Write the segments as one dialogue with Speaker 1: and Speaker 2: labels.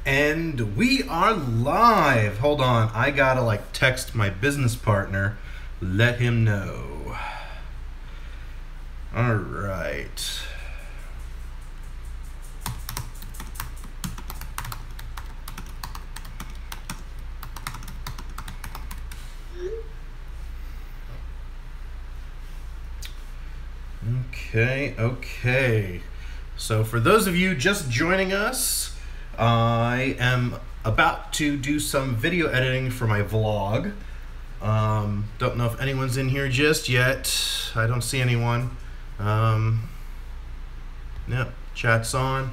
Speaker 1: And we are live. Hold on, I gotta like text my business partner, let him know. All right. Okay. So for those of you just joining us, I am about to do some video editing for my vlog. Don't know if anyone's in here just yet. I don't see anyone. Yep, chat's on.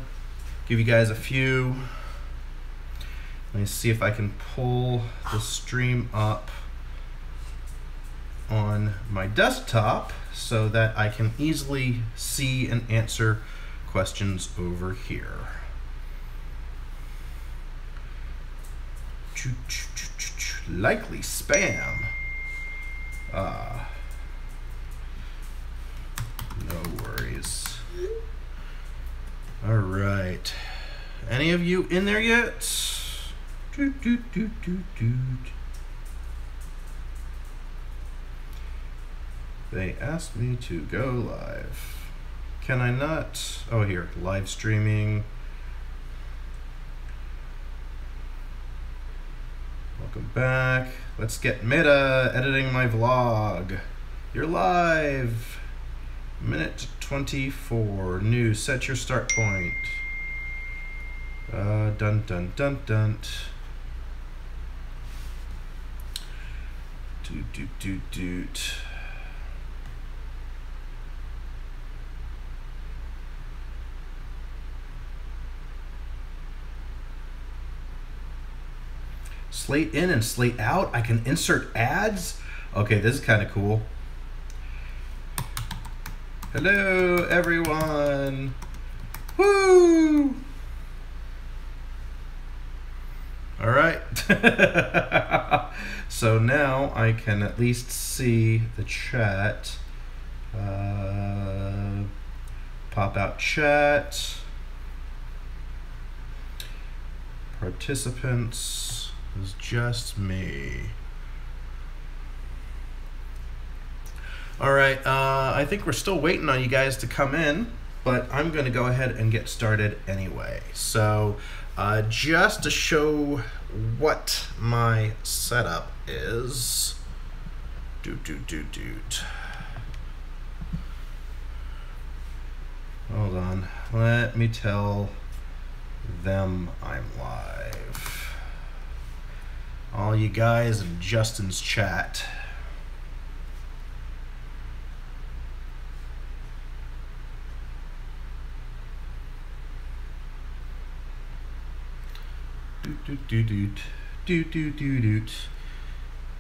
Speaker 1: Give you guys a few. Let me see if I can pull the stream up on my desktop so that I can easily see and answer questions over here. Likely spam. No worries. All right. Any of you in there yet? They asked me to go live. Can I not? Oh, here, live streaming. Welcome back. Let's get meta editing my vlog. You're live. Minute 24. New. Set your start point. Dun dun dun dun. Doot. Slate in and slate out. I can insert ads. Okay, this is kind of cool. Hello, everyone. Woo! All right. So now I can at least see the chat. Pop out chat. Participants. It's just me. All right, I think we're still waiting on you guys to come in, but I'm going to go ahead and get started anyway. So just to show what my setup is, hold on, let me tell them I'm live. All you guys in Justin's chat.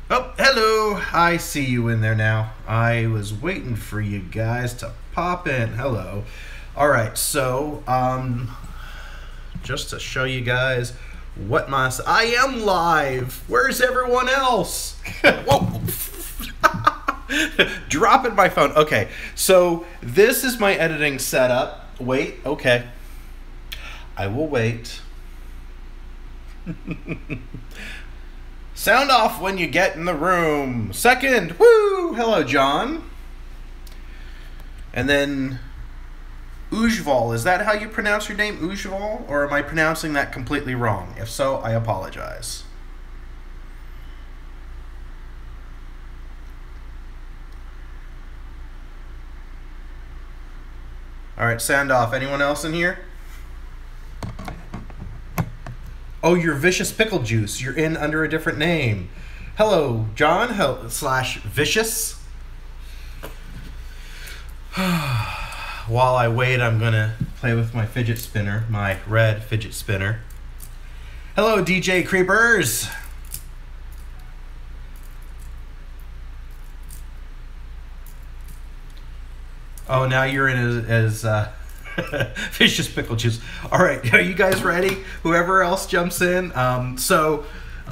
Speaker 1: Oh, hello. I see you in there now. I was waiting for you guys to pop in. Hello. All right, so just to show you guys what I am live. Where's everyone else? Whoa. Dropping my phone. Okay, so this is my editing setup. Wait, okay. I will wait. Sound off when you get in the room. Second, woo! Hello, John. And then Ujval, is that how you pronounce your name, Ujval? Or am I pronouncing that completely wrong? If so, I apologize. All right, sound off. Anyone else in here? Oh, you're Vicious Pickle Juice. You're in under a different name. Hello, John slash Vicious. While I wait, I'm gonna play with my fidget spinner, my red fidget spinner. Hello, DJ Creepers. Oh, now you're in as Vicious Pickle Juice. All right, are you guys ready? Whoever else jumps in. So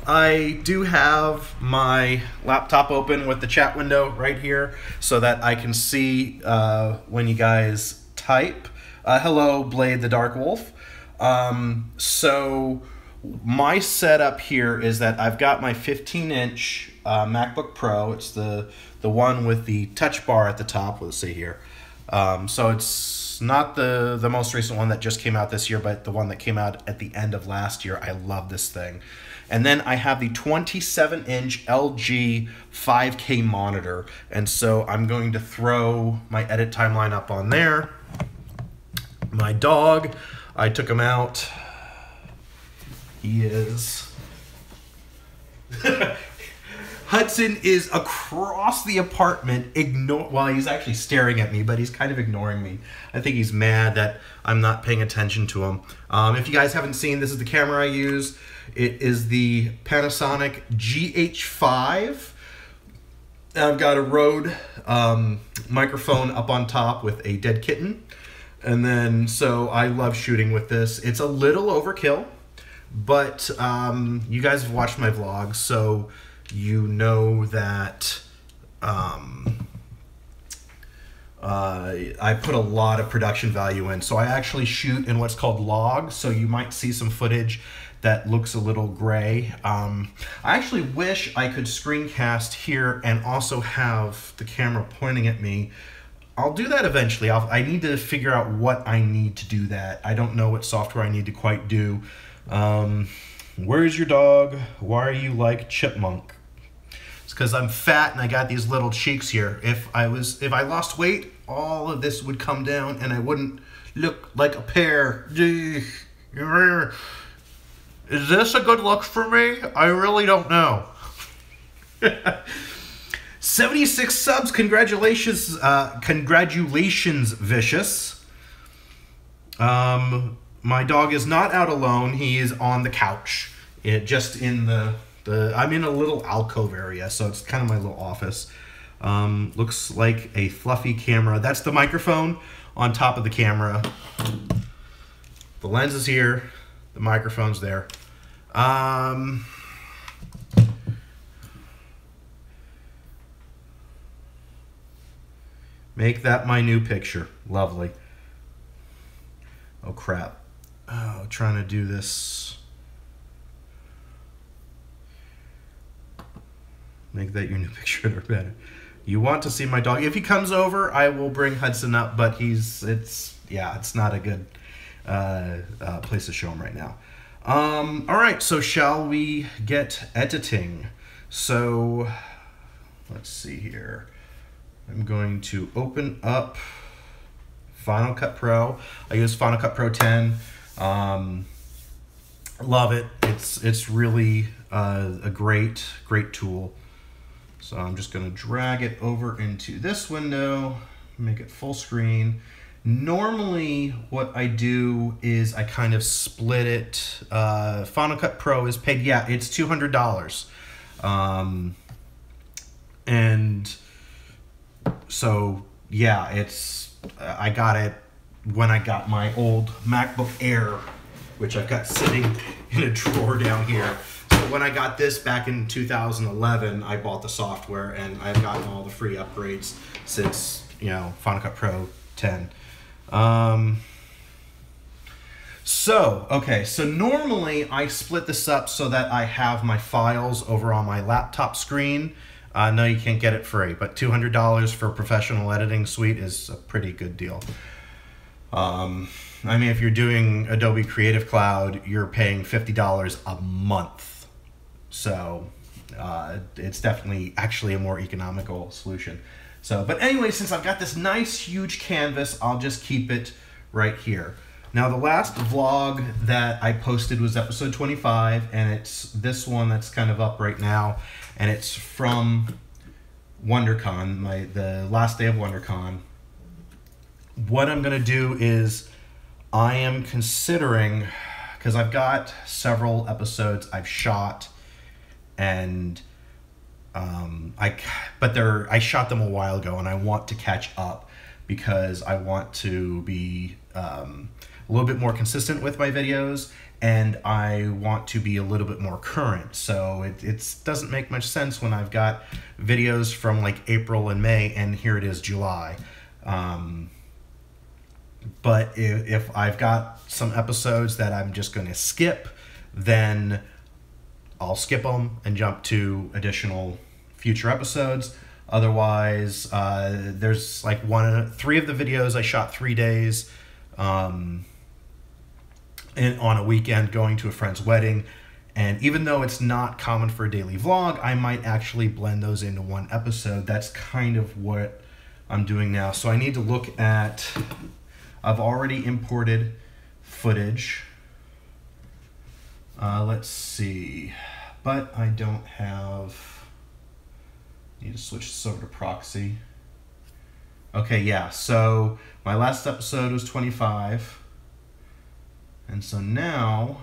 Speaker 1: I do have my laptop open with the chat window right here so that I can see when you guys type. Hello, Blade the Dark Wolf. So my setup here is that I've got my 15-inch MacBook Pro. It's the one with the touch bar at the top. Let's see here. So it's not the most recent one that just came out this year, but the one that came out at the end of last year. I love this thing. And then I have the 27-inch LG 5K monitor. And so I'm going to throw my edit timeline up on there. My dog, I took him out. He is... Hudson is across the apartment, well, he's actually staring at me, but he's kind of ignoring me. I think he's mad that I'm not paying attention to him. If you guys haven't seen, this is the camera I use. It is the Panasonic GH5. I've got a Rode microphone up on top with a dead kitten. And then, so I love shooting with this. It's a little overkill, but you guys have watched my vlogs, so you know that I put a lot of production value in. So I actually shoot in what's called log, so you might see some footage that looks a little gray. I actually wish I could screencast here and also have the camera pointing at me. I'll do that eventually. I need to figure out what I need to do that. I don't know what software I need to quite do. Where's your dog? Why are you like Chipmunk? It's because I'm fat and I got these little cheeks here. If I lost weight, all of this would come down and I wouldn't look like a pear. Is this a good look for me? I really don't know. 76 subs, congratulations, congratulations, Vicious. My dog is not out alone. He is on the couch, just in I'm in a little alcove area, so it's kind of my little office. Looks like a fluffy camera. That's the microphone on top of the camera. The lens is here. The microphone's there. Make that my new picture. Lovely. Oh, crap. Oh, trying to do this. Make that your new picture or better. You want to see my dog. If he comes over, I will bring Hudson up, but it's not a good place to show him right now. All right, so shall we get editing? So let's see here. I'm going to open up Final Cut Pro. I use Final Cut Pro 10. Love it. It's really a great tool. So I'm just going to drag it over into this window, make it full screen. Normally what I do is I kind of split it. Final Cut Pro is paid, yeah, it's $200. And so yeah, I got it when I got my old MacBook Air, which I've got sitting in a drawer down here. So when I got this back in 2011, I bought the software and I've gotten all the free upgrades since, Final Cut Pro 10. So normally I split this up so that I have my files over on my laptop screen. No, you can't get it free, but $200 for a professional editing suite is a pretty good deal. I mean, if you're doing Adobe Creative Cloud, you're paying $50 a month. So it's definitely actually a more economical solution. So, but anyway, since I've got this nice huge canvas, I'll just keep it right here. Now, the last vlog that I posted was episode 25, and it's this one that's kind of up right now, and it's from WonderCon, the last day of WonderCon. What I'm gonna do is I am considering, because I've got several episodes I've shot, and I shot them a while ago, and I want to catch up because I want to be a little bit more consistent with my videos, and I want to be a little bit more current. So it doesn't make much sense when I've got videos from like April and May, and here it is July. But if I've got some episodes that I'm just going to skip, then I'll skip them and jump to additional future episodes. Otherwise, there's like 3 of the videos I shot 3 days on a weekend going to a friend's wedding. And even though it's not common for a daily vlog, I might actually blend those into one episode. That's kind of what I'm doing now. So I need to look at, I've already imported footage. Let's see, but I don't have, need to switch this over to proxy. Okay, yeah, so my last episode was 25. And so now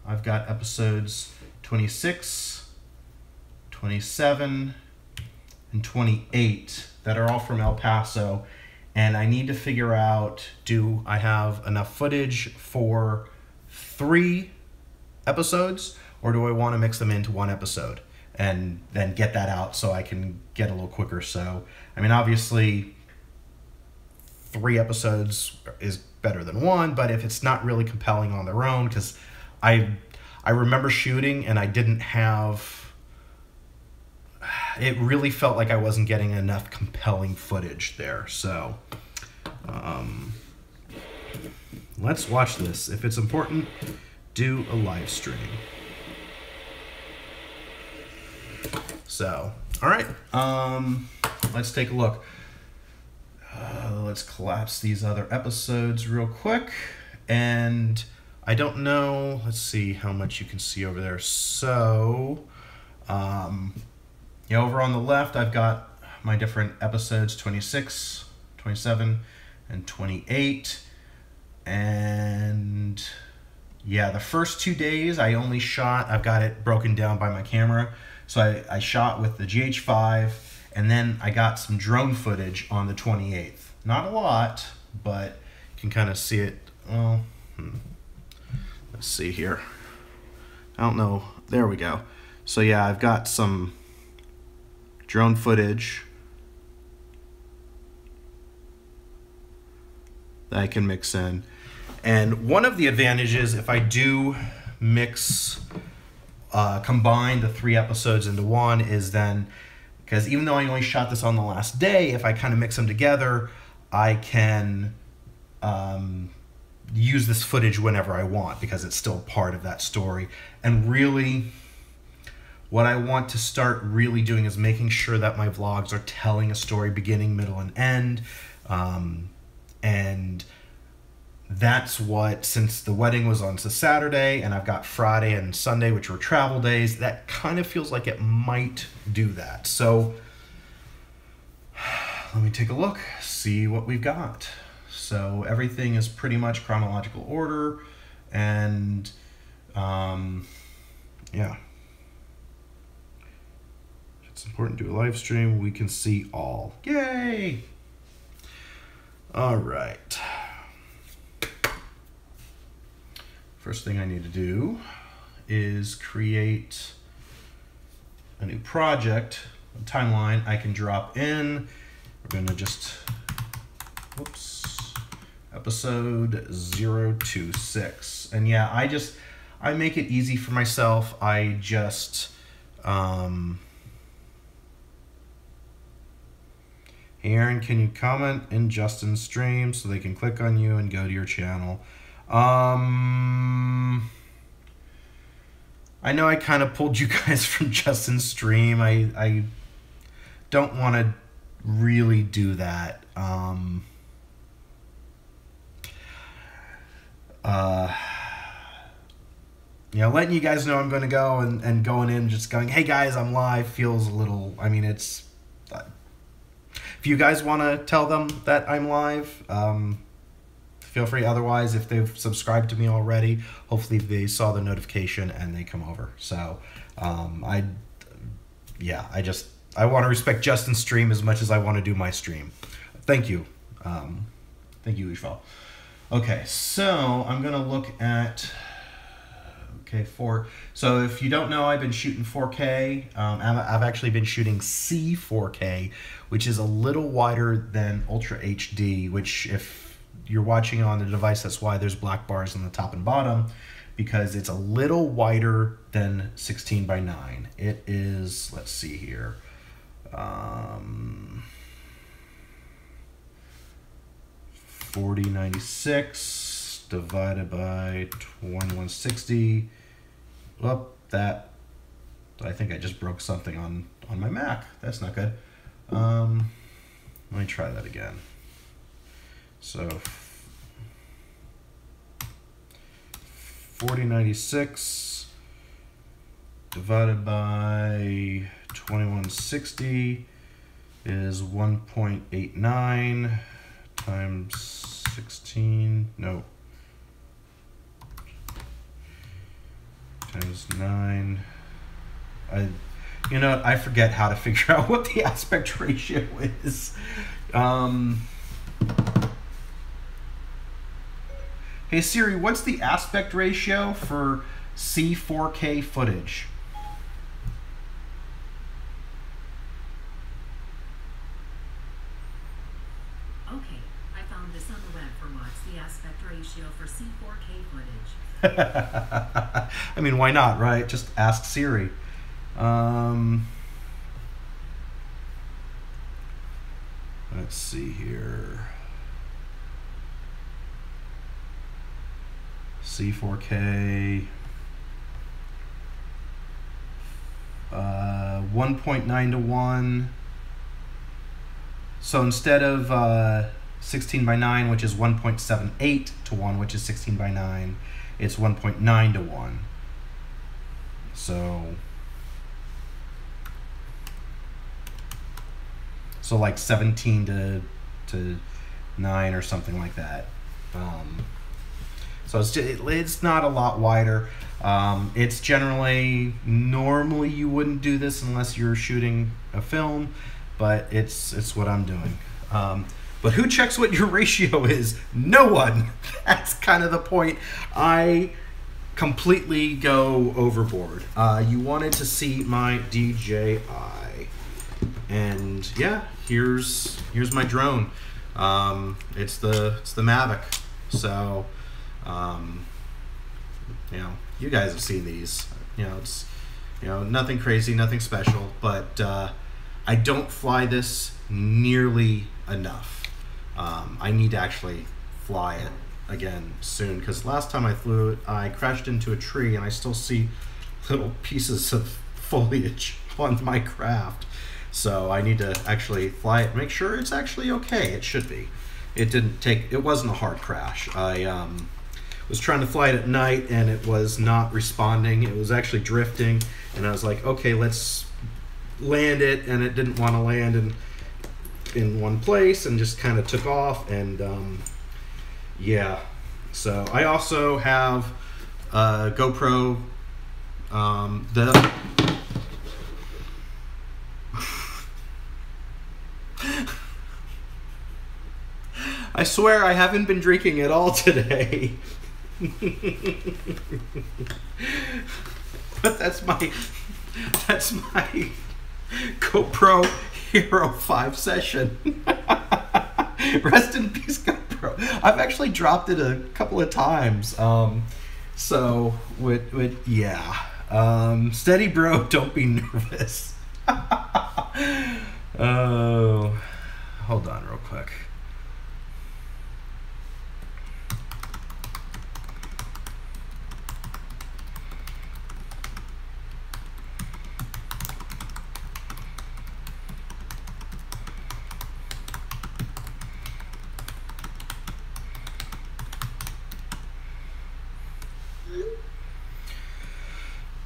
Speaker 1: I've got episodes 26, 27, and 28 that are all from El Paso. And I need to figure out, do I have enough footage for 3 episodes, or do I want to mix them into one episode and then get that out so I can get a little quicker? So, I mean, obviously 3 episodes is better than 1, but if it's not really compelling on their own, because I remember shooting and I didn't have, it really felt like I wasn't getting enough compelling footage there. So let's watch this. If it's important, do a live stream. So, all right, let's take a look. Let's collapse these other episodes real quick. And I don't know, let's see how much you can see over there. So, yeah, over on the left, I've got my different episodes, 26, 27, and 28. And yeah, the first 2 days I only shot, I've got it broken down by my camera. So I shot with the GH5, and then I got some drone footage on the 28th. Not a lot, but you can kind of see it. Well, let's see here. I don't know. There we go. So yeah, I've got some drone footage that I can mix in. And one of the advantages, if I do mix, combine the 3 episodes into one, is then, because even though I only shot this on the last day, if I kind of mix them together, I can use this footage whenever I want, because it's still part of that story. And really, what I want to start really doing is making sure that my vlogs are telling a story beginning, middle, and end. And that's what, since the wedding was on Saturday and I've got Friday and Sunday, which were travel days, that kind of feels like it might do that. So let me take a look, see what we've got. So everything is pretty much chronological order, and yeah. If it's important to do a live stream, we can see all. Yay! All right. First thing I need to do is create a new project, a timeline I can drop in. We're going to just, whoops, episode 026. And yeah, I make it easy for myself. I just, hey Aaron, can you comment in Justin's stream so they can click on you and go to your channel? I know I kind of pulled you guys from Justin's stream. I don't want to really do that. You know, letting you guys know I'm going to go and going in, just going, hey guys, I'm live, feels a little, I mean, it's, if you guys want to tell them that I'm live, feel free. Otherwise, if they've subscribed to me already, hopefully they saw the notification and they come over. So, I want to respect Justin's stream as much as I want to do my stream. Thank you. Thank you, Ishval. Okay, so I'm going to look at, so if you don't know, I've been shooting 4K. I've actually been shooting C4K, which is a little wider than Ultra HD, which if you're watching on the device, that's why there's black bars on the top and bottom. because it's a little wider than 16 by 9. It is, let's see here, 4096 divided by 2160. Well, that, I think I just broke something on my Mac. That's not good. Let me try that again. So 4096 divided by 2160 is 1.89 times 16, no, times 9. You know, I forget how to figure out what the aspect ratio is. Hey Siri, what's the aspect ratio for C4K footage?
Speaker 2: Okay, I found this on the web for what's the aspect ratio for C4K footage.
Speaker 1: I mean, why not, right? Just ask Siri. Let's see here. C4K 1.9 to 1. So instead of 16 by 9, which is 1.78 to 1, which is 16 by 9, it's 1.9 to 1. So like 17 to 9 or something like that. So it's not a lot wider. It's normally you wouldn't do this unless you're shooting a film, but it's what I'm doing. But who checks what your ratio is? No one. That's kind of the point. I completely go overboard. You wanted to see my DJI, and yeah, here's my drone. It's the Mavic. So, you know, you guys have seen these. You know, it's nothing crazy, nothing special, but I don't fly this nearly enough. I need to actually fly it again soon, because last time I flew it, I crashed into a tree and I still see little pieces of foliage on my craft. So I need to actually fly it, make sure it's actually okay. It should be. It wasn't a hard crash. I was trying to fly it at night and it was not responding. It was actually drifting, and I was like, okay, let's land it, and it didn't want to land in one place and just kind of took off, and yeah. So I also have a GoPro. I swear I haven't been drinking at all today. But that's my GoPro Hero 5 session. Rest in peace, GoPro. I've actually dropped it a couple of times. So yeah. Steady, bro. Don't be nervous. Oh, hold on real quick.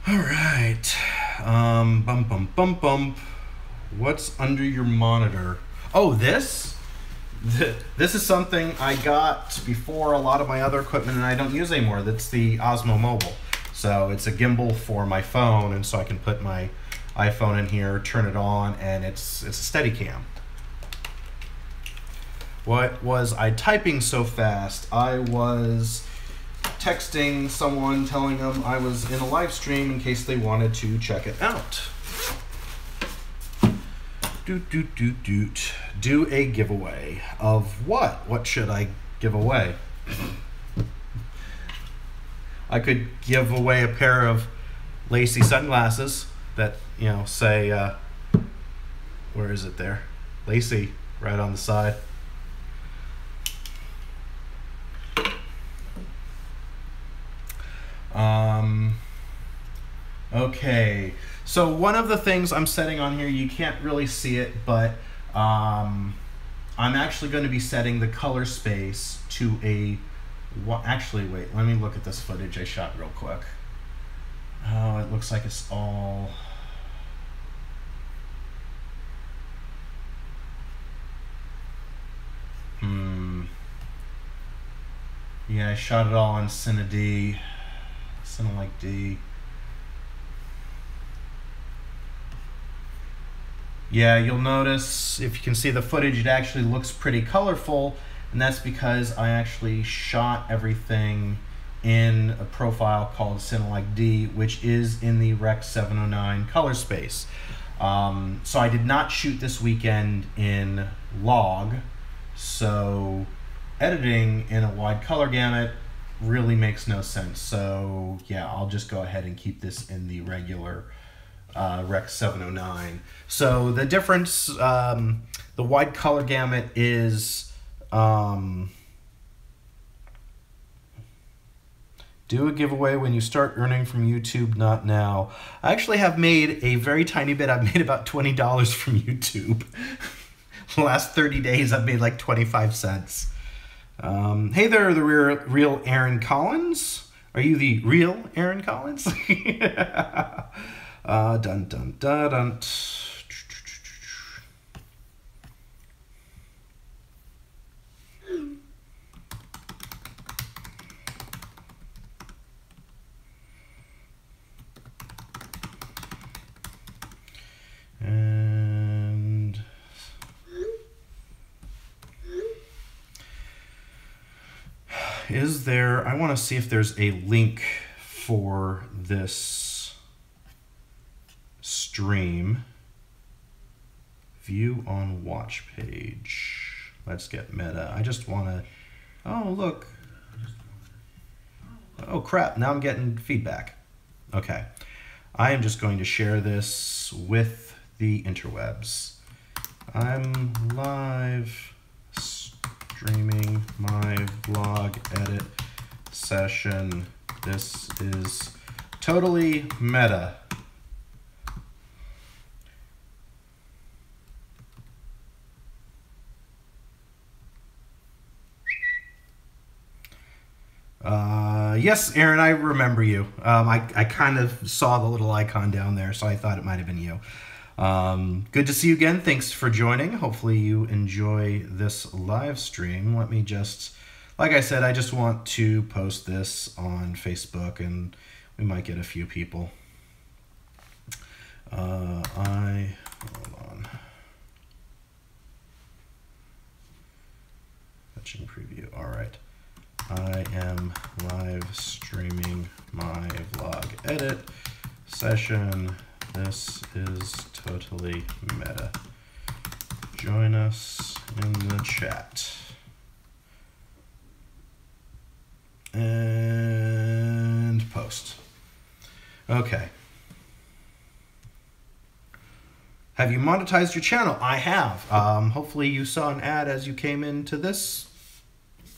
Speaker 1: All right. Bump. What's under your monitor? Oh, this is something I got before a lot of my other equipment, and I don't use anymore. That's the Osmo Mobile. So it's a gimbal for my phone, and so I can put my iPhone in here, turn it on, and it's a Steadicam. What was I typing so fast? I was texting someone telling them I was in a live stream in case they wanted to check it out. Do a giveaway of what? What should I give away? I could give away a pair of lacy sunglasses that, you know, say, where is it there? Lacy, right on the side. Okay, so one of the things I'm setting on here, you can't really see it, but I'm actually going to be setting the color space to a, actually wait, let me look at this footage I shot real quick. Oh, it looks like it's all, yeah, I shot it all on Cine D, Cinelike D. Yeah, you'll notice, if you can see the footage, it actually looks pretty colorful, and that's because I actually shot everything in a profile called Cinelike D, which is in the Rec 709 color space. So I did not shoot this weekend in log, so editing in a wide color gamut really makes no sense. So yeah, I'll just go ahead and keep this in the regular Rec 709. So the difference, the wide color gamut is do a giveaway when you start earning from YouTube, not now. I actually have made a very tiny bit. I've made about $20 from YouTube. The last 30 days I've made like 25 cents. Hey there, the real Aaron Collins. Are you the real Aaron Collins? Dun dun dun dun. And is there, I want to see if there's a link for this stream. View on watch page. Let's get meta. I just want to, oh look. Oh crap, now I'm getting feedback. Okay. I am just going to share this with the interwebs. I'm live streaming my vlog edit session. This is totally meta. Yes, Aaron, I remember you. I kind of saw the little icon down there, so I thought it might have been you. Good to see you again. Thanks for joining. Hopefully you enjoy this live stream. Let me just, like I said, I just want to post this on Facebook, and we might get a few people. Hold on. Fetching preview. All right. I am live streaming my vlog edit session. This is totally meta. Join us in the chat. And post. Okay. Have you monetized your channel? I have. Hopefully you saw an ad as you came into this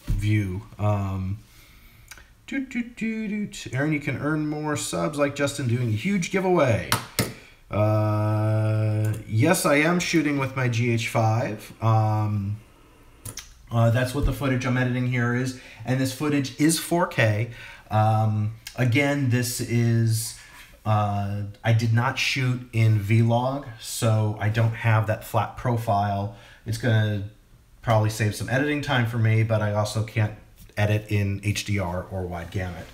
Speaker 1: view. Aaron, you can earn more subs like Justin doing a huge giveaway. Yes, I am shooting with my GH5. That's what the footage I'm editing here is, and this footage is 4K. Again, this is I did not shoot in Vlog, so I don't have that flat profile. It's gonna probably save some editing time for me, but I also can't edit in HDR or wide gamut.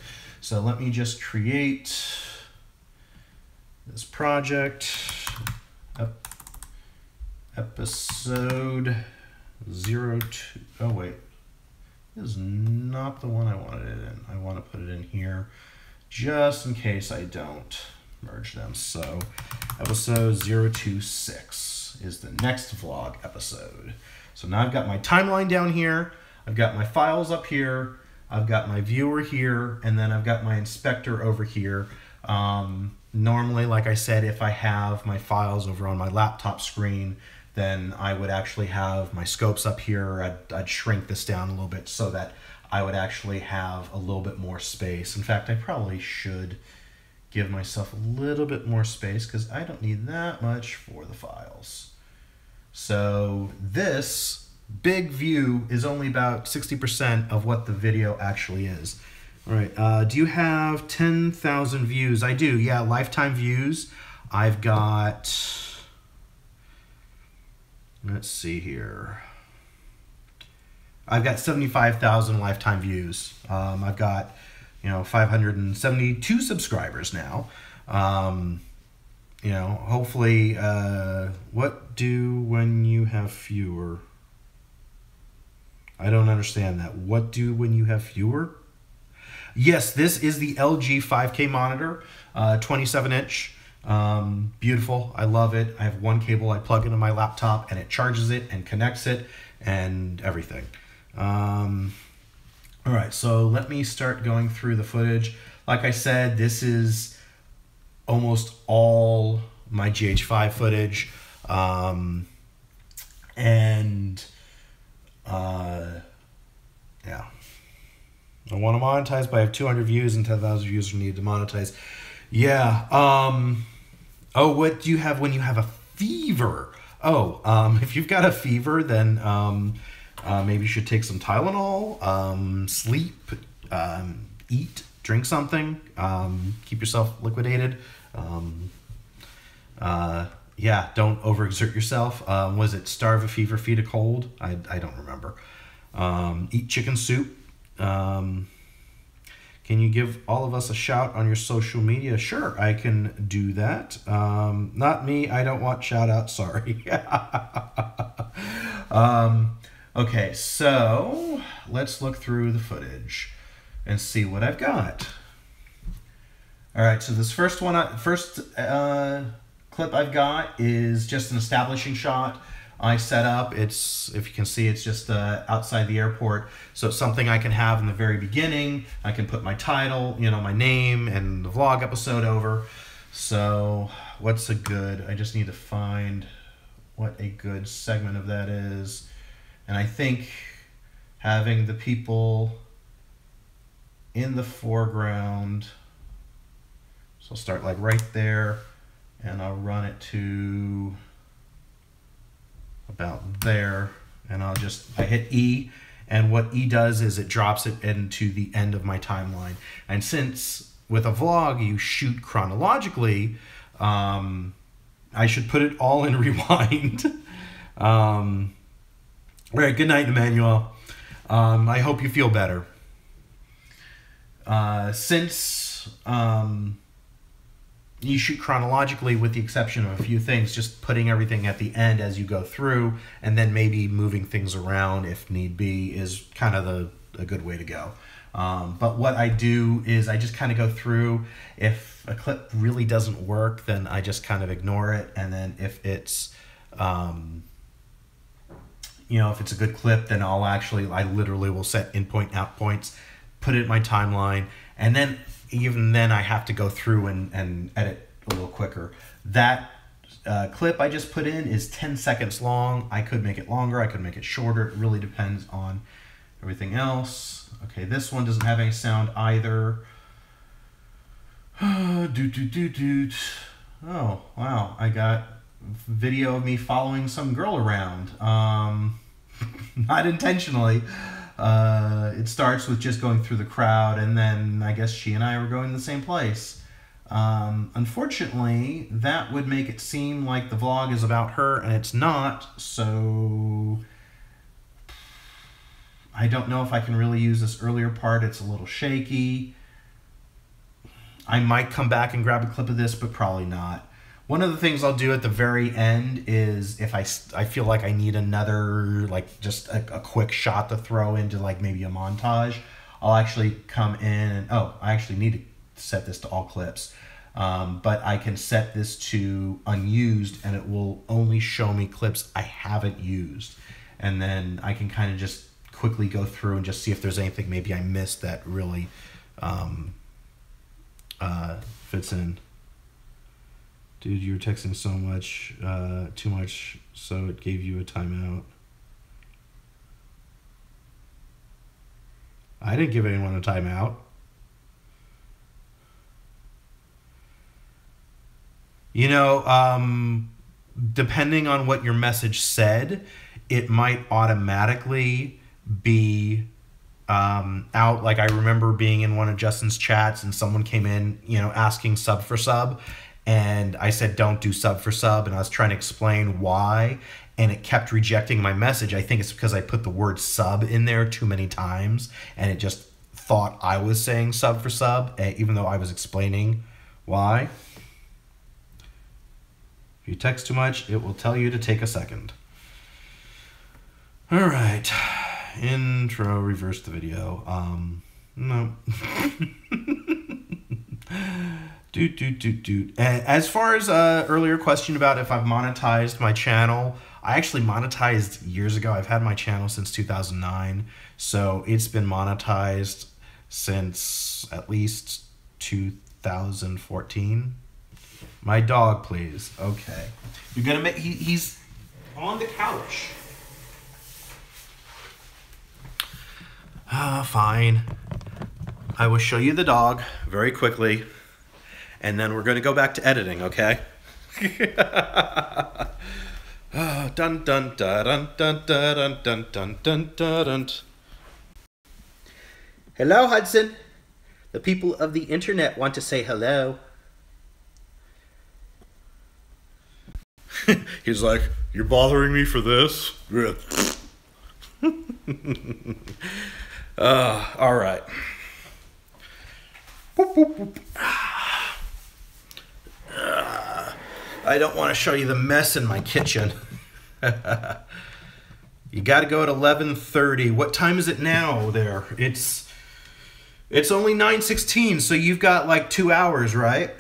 Speaker 1: So let me just create this project, episode 02. Oh wait, this is not the one I wanted it in. I want to put it in here just in case I don't merge them. So episode 026 is the next vlog episode. So now I've got my timeline down here, I've got my files up here, I've got my viewer here, and then I've got my inspector over here. Normally, like I said, if I have my files over on my laptop screen, then I would actually have my scopes up here. I'd shrink this down a little bit so that I would actually have a little bit more space. In fact, I probably should give myself a little bit more space because I don't need that much for the files. So this big view is only about 60% of what the video actually is. All right, do you have 10,000 views? I do, yeah, lifetime views. I've got, let's see here. I've got 75,000 lifetime views. I've got, 572 subscribers now. Hopefully, what do when you have fewer? I don't understand that. What do when you have fewer? Yes, this is the LG 5K monitor, 27-inch. Beautiful. I love it. I have one cable I plug into my laptop, and it charges it and connects it and everything. All right, so let me start going through the footage. Like I said, this is almost all my GH5 footage. Yeah. I want to monetize, but I have 200 views and 10,000 views are needed to monetize. Yeah. Oh, what do you have when you have a fever? Oh, if you've got a fever, then maybe you should take some Tylenol, sleep, eat, drink something, keep yourself liquidated. Yeah, don't overexert yourself. Was it starve a fever, feed a cold? I don't remember. Eat chicken soup. Can you give all of us a shout on your social media? Sure, I can do that. Not me. I don't want shout out. Sorry. Okay, so let's look through the footage and see what I've got. All right, so this first clip I've got is just an establishing shot I set up. It's, if you can see, it's just outside the airport. So it's something I can have in the very beginning. I can put my title, my name and the vlog episode over. So what's a good, I just need to find what a good segment of that is. And I think having the people in the foreground, so I'll start like right there and I'll run it to about there, and I hit E, and what E does is it drops it into the end of my timeline. And since with a vlog you shoot chronologically, I should put it all in rewind. All right, good night, Emmanuel. I hope you feel better. Since you shoot chronologically with the exception of a few things, just putting everything at the end as you go through, and then maybe moving things around if need be is kind of a good way to go. But what I do is I just kind of go through. If a clip really doesn't work, then I just kind of ignore it. And then if it's, if it's a good clip, then I literally will set in point, out points, put it in my timeline, and then even then I have to go through and edit a little quicker. That clip I just put in is 10 seconds long. I could make it longer, I could make it shorter. It really depends on everything else. Okay, this one doesn't have any sound either. Oh, wow, I got video of me following some girl around. Not intentionally. It starts with just going through the crowd, and then I guess she and I were going to the same place. Unfortunately, that would make it seem like the vlog is about her, and it's not, so I don't know if I can really use this earlier part. It's a little shaky. I might come back and grab a clip of this, but probably not. One of the things I'll do at the very end is if I feel like I need another, like just a quick shot to throw into like maybe a montage, I'll actually come in and, I actually need to set this to all clips. But I can set this to unused and it will only show me clips I haven't used. And then I can kind of just quickly go through and just see if there's anything maybe I missed that really fits in. Dude, you were texting so much, too much, so it gave you a timeout. I didn't give anyone a timeout. You know, depending on what your message said, it might automatically be out. Like, I remember being in one of Justin's chats and someone came in, you know, asking sub for sub, and I said don't do sub for sub, and I was trying to explain why, and it kept rejecting my message. I think it's because I put the word sub in there too many times, and it just thought I was saying sub for sub, even though I was explaining why. If you text too much, it will tell you to take a second. All right. Intro, reverse the video. No. As far as earlier question about if I've monetized my channel, I actually monetized years ago. I've had my channel since 2009, so it's been monetized since at least 2014. My dog, please. Okay. You're gonna make. He's on the couch. Fine. I will show you the dog very quickly, and then we're gonna go back to editing. Okay. Dun dun dun dun dun dun dun dun dun dun. Hello, Hudson. The people of the internet want to say hello. He's like, you're bothering me for this? All right. I don't want to show you the mess in my kitchen. You got to go at 11:30. What time is it now there? It's only 9:16, so you've got like 2 hours, right?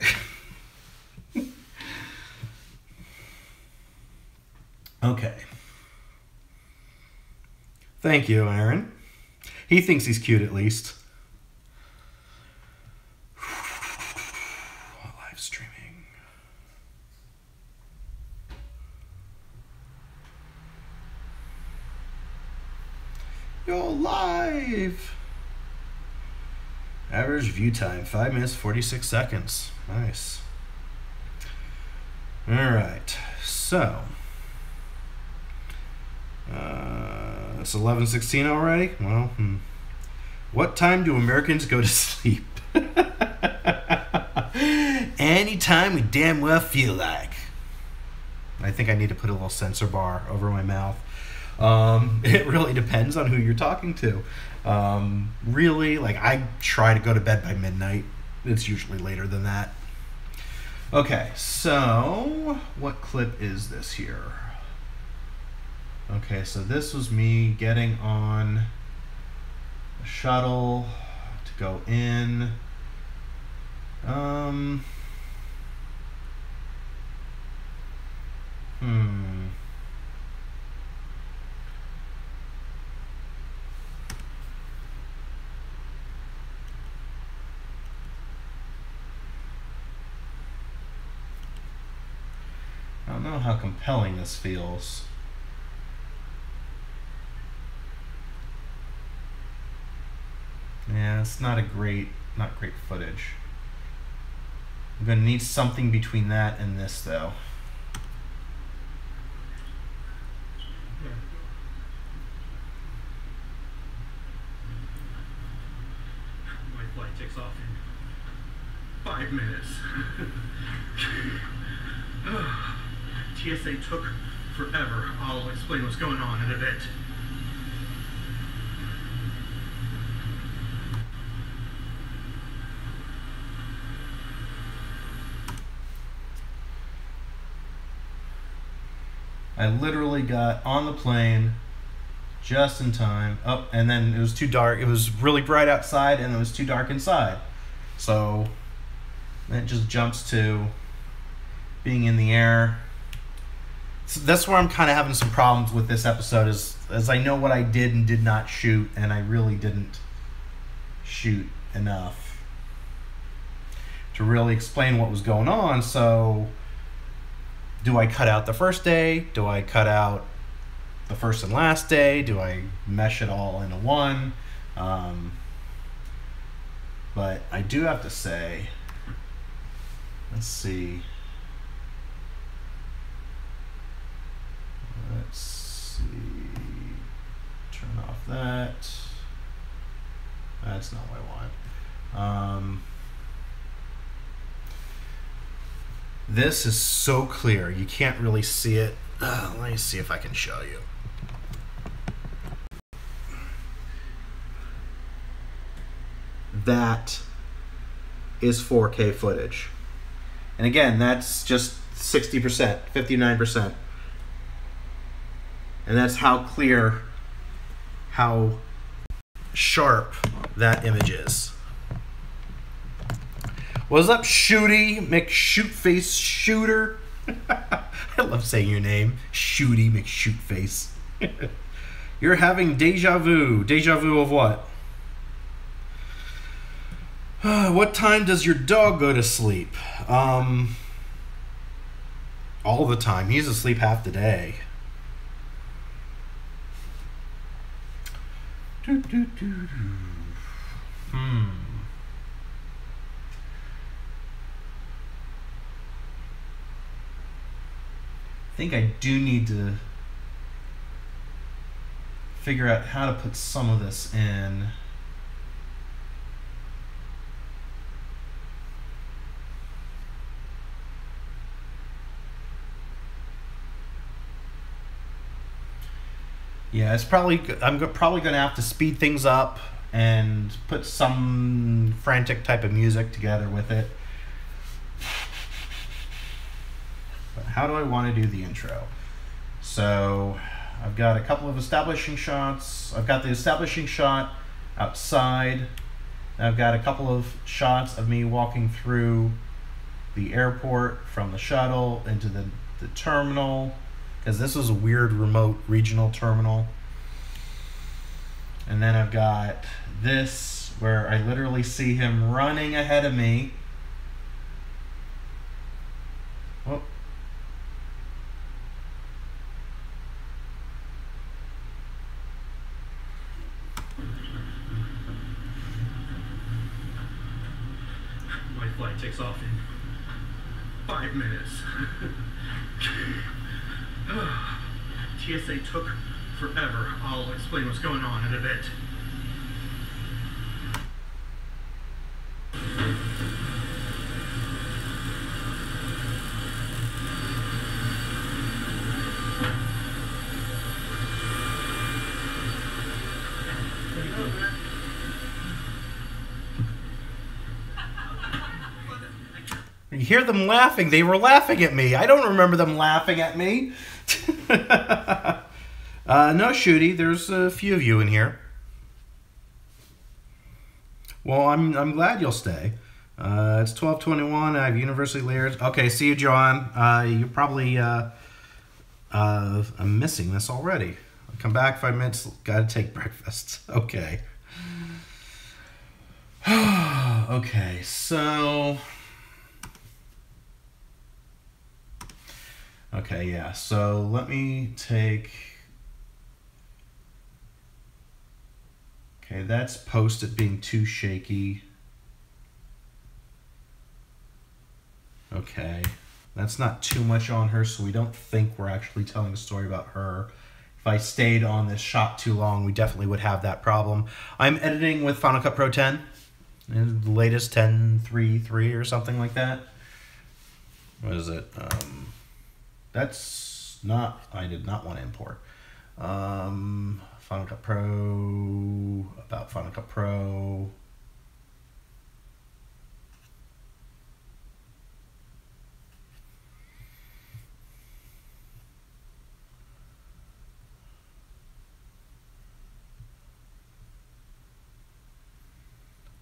Speaker 1: Okay. Thank you, Aaron. He thinks he's cute at least. Live streaming. You're live. Average view time, 5 minutes, 46 seconds. Nice. All right, so. It's 11:16 already? Well, What time do Americans go to sleep? Anytime we damn well feel like. I think I need to put a little censor bar over my mouth. It really depends on who you're talking to. Really, like, I try to go to bed by midnight. It's usually later than that. Okay, so what clip is this here? Okay, so this was me getting on a shuttle to go in. I don't know how compelling this feels. Yeah, it's not great footage. I'm gonna need something between that and this, though.
Speaker 3: My flight takes off in 5 minutes. TSA took forever. I'll explain what's going on in a bit.
Speaker 1: I literally got on the plane just in time. Oh, and then it was too dark. It was really bright outside and it was too dark inside. So it just jumps to being in the air So that's where I'm kind of having some problems with this episode, is as I know what I did and did not shoot, and I really didn't shoot enough to really explain what was going on. So do I cut out the first day? Do I cut out the first and last day? Do I mesh it all into one? But I do have to say, let's see. Let's see. Turn off that. That's not what I want. This is so clear. You can't really see it. Let me see if I can show you. That is 4K footage. And again, that's just 60%, 59%. And that's how clear, how sharp that image is. What's up, Shooty McShootface Shooter? I love saying your name, Shooty McShootface. You're having deja vu. Deja vu of what? What time does your dog go to sleep? All the time. He's asleep half the day. I think I do need to figure out how to put some of this in. Yeah, it's probably, I'm probably going to have to speed things up and put some frantic type of music together with it. But how do I want to do the intro? So I've got a couple of establishing shots. I've got the establishing shot outside. I've got a couple of shots of me walking through the airport from the shuttle into the terminal, because this was a weird remote regional terminal. And then I've got this where I literally see him running ahead of me. Oh.
Speaker 3: My flight takes off in 5 minutes. TSA took forever. I'll explain what's going on in a bit.
Speaker 1: You hear them laughing. They were laughing at me. I don't remember them laughing at me. No, Shooty. There's a few of you in here. Well, I'm glad you'll stay. It's 12:21. I have university layers. Okay, see you, John. You probably I'm missing this already. I'll come back 5 minutes. Got to take breakfast. Okay. Okay, so. Okay, yeah. So let me take. Okay, that's post it being too shaky. Okay, that's not too much on her, so we don't think we're actually telling a story about her. If I stayed on this shot too long, we definitely would have that problem. I'm editing with Final Cut Pro 10, the latest 10.3.3 or something like that. What is it? That's not, I did not want to import. Final Cut Pro, about Final Cut Pro.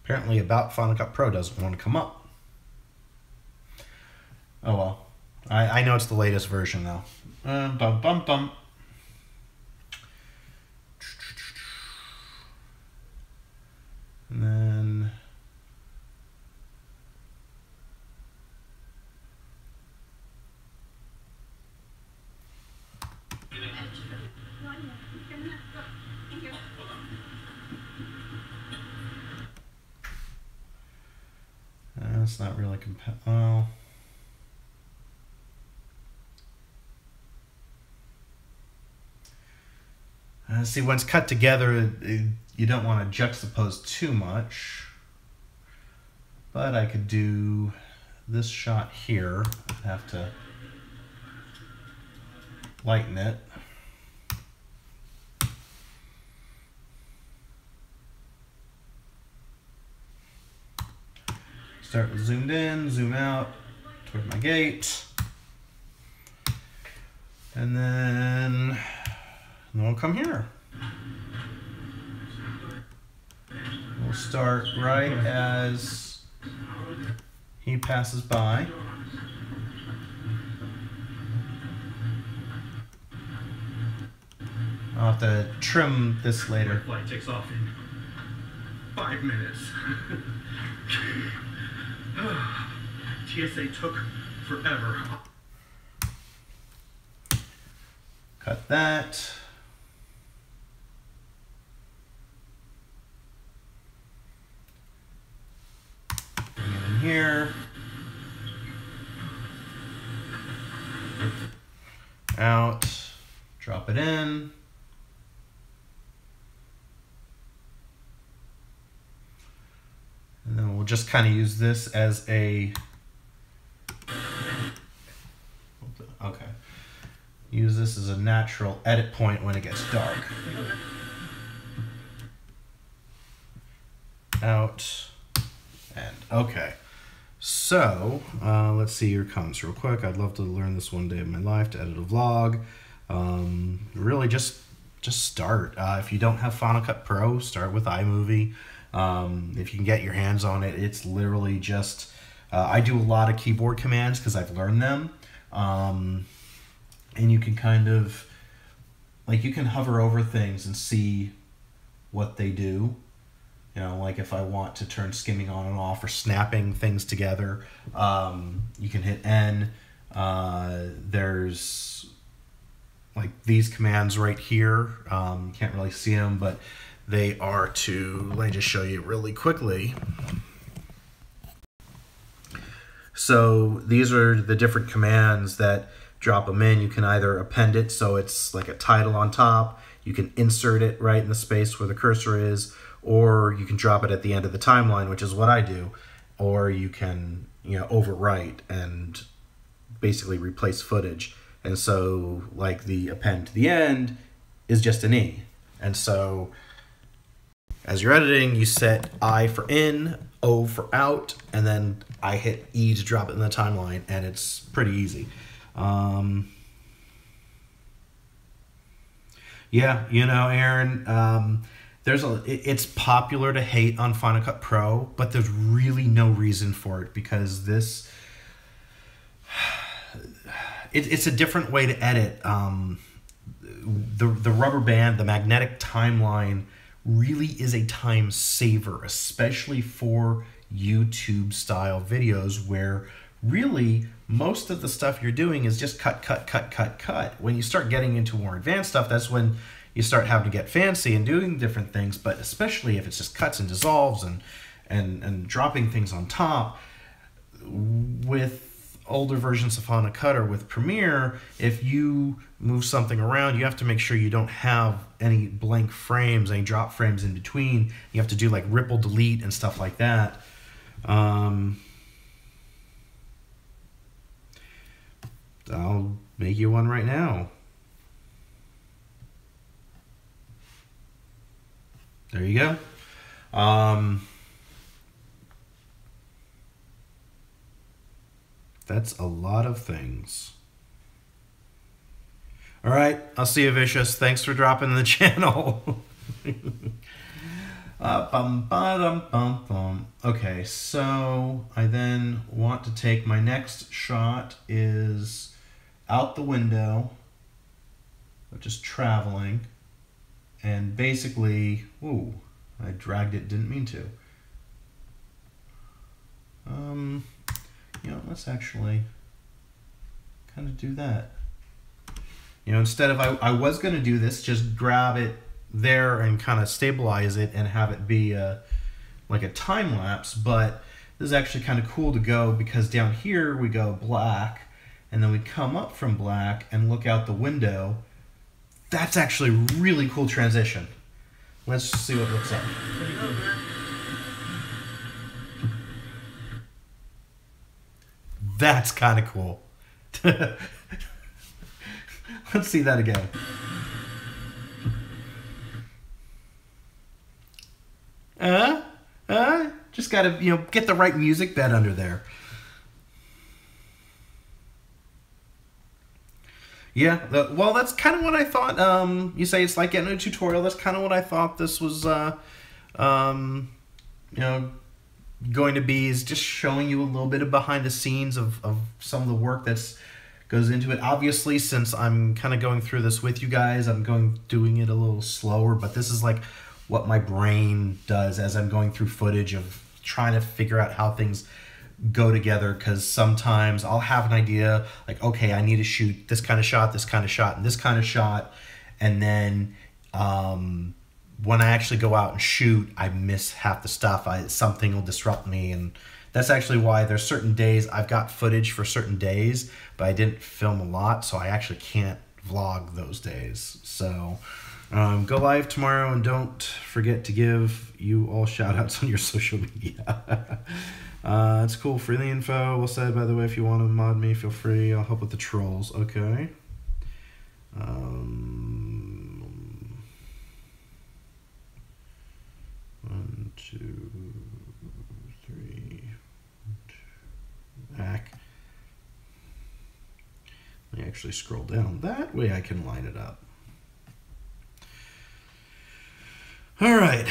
Speaker 1: Apparently about Final Cut Pro doesn't want to come up. Oh well. I know it's the latest version though. Bum bum bum. And then it's not really oh. See, when it's cut together, you don't want to juxtapose too much. But I could do this shot here. I'd have to lighten it. Start with zoomed in, zoom out toward my gate. And then we'll come here. We'll start right as he passes by. I'll have to trim this later.
Speaker 3: My flight takes off in 5 minutes. TSA took forever.
Speaker 1: Cut that. Bring it in here. Out. Drop it in. And then we'll just kind of use this as a, okay, use this as a natural edit point when it gets dark. Out and okay. So let's see your comments real quick. I'd love to learn this one day of my life to edit a vlog. Really just start. If you don't have Final Cut Pro, start with iMovie. If you can get your hands on it, it's literally just, I do a lot of keyboard commands because I've learned them. And you can kind of, like, you can hover over things and see what they do. You know, like if I want to turn skimming on and off or snapping things together, you can hit N. There's like these commands right here. You can't really see them, but they are to, let me just show you really quickly. So these are the different commands that drop them in. You can either append it so it's like a title on top. You can insert it right in the space where the cursor is, or you can drop it at the end of the timeline, which is what I do. Or you can, you know, overwrite and basically replace footage. And so like the append to the end is just an E. And so as you're editing, you set I for in, O for out, and then I hit E to drop it in the timeline, and it's pretty easy. Yeah, you know, Aaron, it's popular to hate on Final Cut Pro, but there's really no reason for it because this, it's a different way to edit. The rubber band, the magnetic timeline really is a time saver, especially for YouTube style videos where really most of the stuff you're doing is just cut, cut, cut, cut, cut. When you start getting into more advanced stuff, that's when you start having to get fancy and doing different things, but especially if it's just cuts and dissolves and dropping things on top. With older versions of Final Cut or with Premiere, if you move something around, you have to make sure you don't have any blank frames, any drop frames in between. You have to do like ripple delete and stuff like that. I'll make you one right now. There you go. That's a lot of things. All right, I'll see you, Vicious. Thanks for dropping the channel. Bum, ba-dum, bum, bum. Okay, so I then want to take my next shot is out the window, just traveling, and basically, ooh, I dragged it, didn't mean to. Let's actually kind of do that. Instead of, I was going to do this, just grab it there and kind of stabilize it and have it be like a time lapse, but this is actually kind of cool to go because down here we go black and then we come up from black and look out the window. That's actually a really cool transition. Let's see what it looks like. That's kind of cool. Let's see that again. Just gotta, get the right music bed under there. Yeah, well, that's kind of what I thought. You say it's like getting a tutorial. That's kind of what I thought this was, going to be, is just showing you a little bit of behind the scenes of some of the work that's goes into it. Obviously, since I'm kind of going through this with you guys, doing it a little slower, but this is like what my brain does as I'm going through footage of trying to figure out how things go together, because sometimes I'll have an idea like, okay, I need to shoot this kind of shot, this kind of shot, and this kind of shot, and then when I actually go out and shoot, I miss half the stuff. Something will disrupt me, and that's actually why there's certain days I've got footage for certain days, but I didn't film a lot, so I actually can't vlog those days. So go live tomorrow, and don't forget to give you all shout outs on your social media. It's cool. For the info, well said, by the way. If you want to mod me, feel free. I'll help with the trolls. Okay. 1, 2, 3. Back. Let me actually scroll down. That way I can line it up. All right.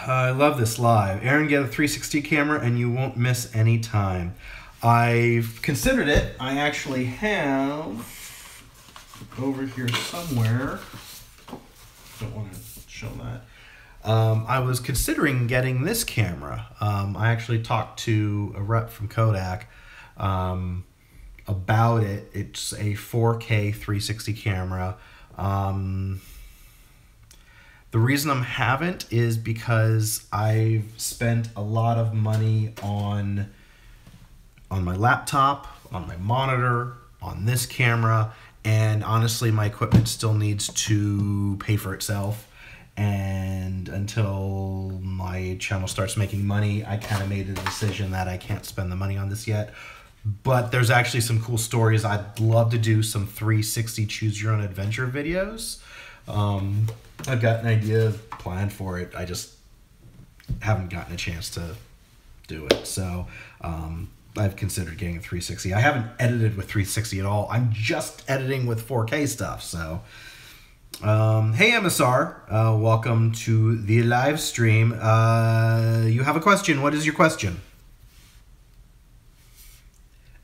Speaker 1: I love this live. Aaron, get a 360 camera and you won't miss any time. I've considered it. I actually have over here somewhere. Don't want to show that. I was considering getting this camera. I actually talked to a rep from Kodak about it. It's a 4K 360 camera. The reason I haven't is because I've spent a lot of money on my laptop, on my monitor, on this camera, and honestly my equipment still needs to pay for itself. And until my channel starts making money, I kind of made a decision that I can't spend the money on this yet. But there's actually some cool stories. I'd love to do some 360 choose your own adventure videos. I've got an idea planned for it. I just haven't gotten a chance to do it. So I've considered getting a 360. I haven't edited with 360 at all. I'm just editing with 4K stuff. So hey MSR, welcome to the live stream. You have a question. What is your question?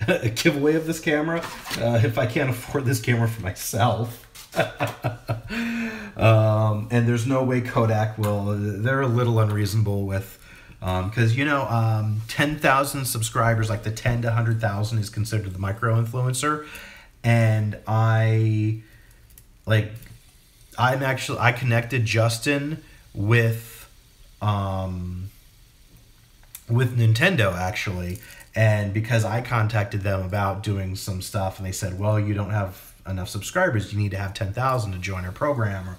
Speaker 1: A giveaway of this camera? If I can't afford this camera for myself. And there's no way Kodak will. They're a little unreasonable with, because 10,000 subscribers, like the 10 to 100,000 is considered the micro influencer, and I connected Justin with Nintendo actually, and because I contacted them about doing some stuff, and they said, well, you don't have enough subscribers, you need to have 10,000 to join our program.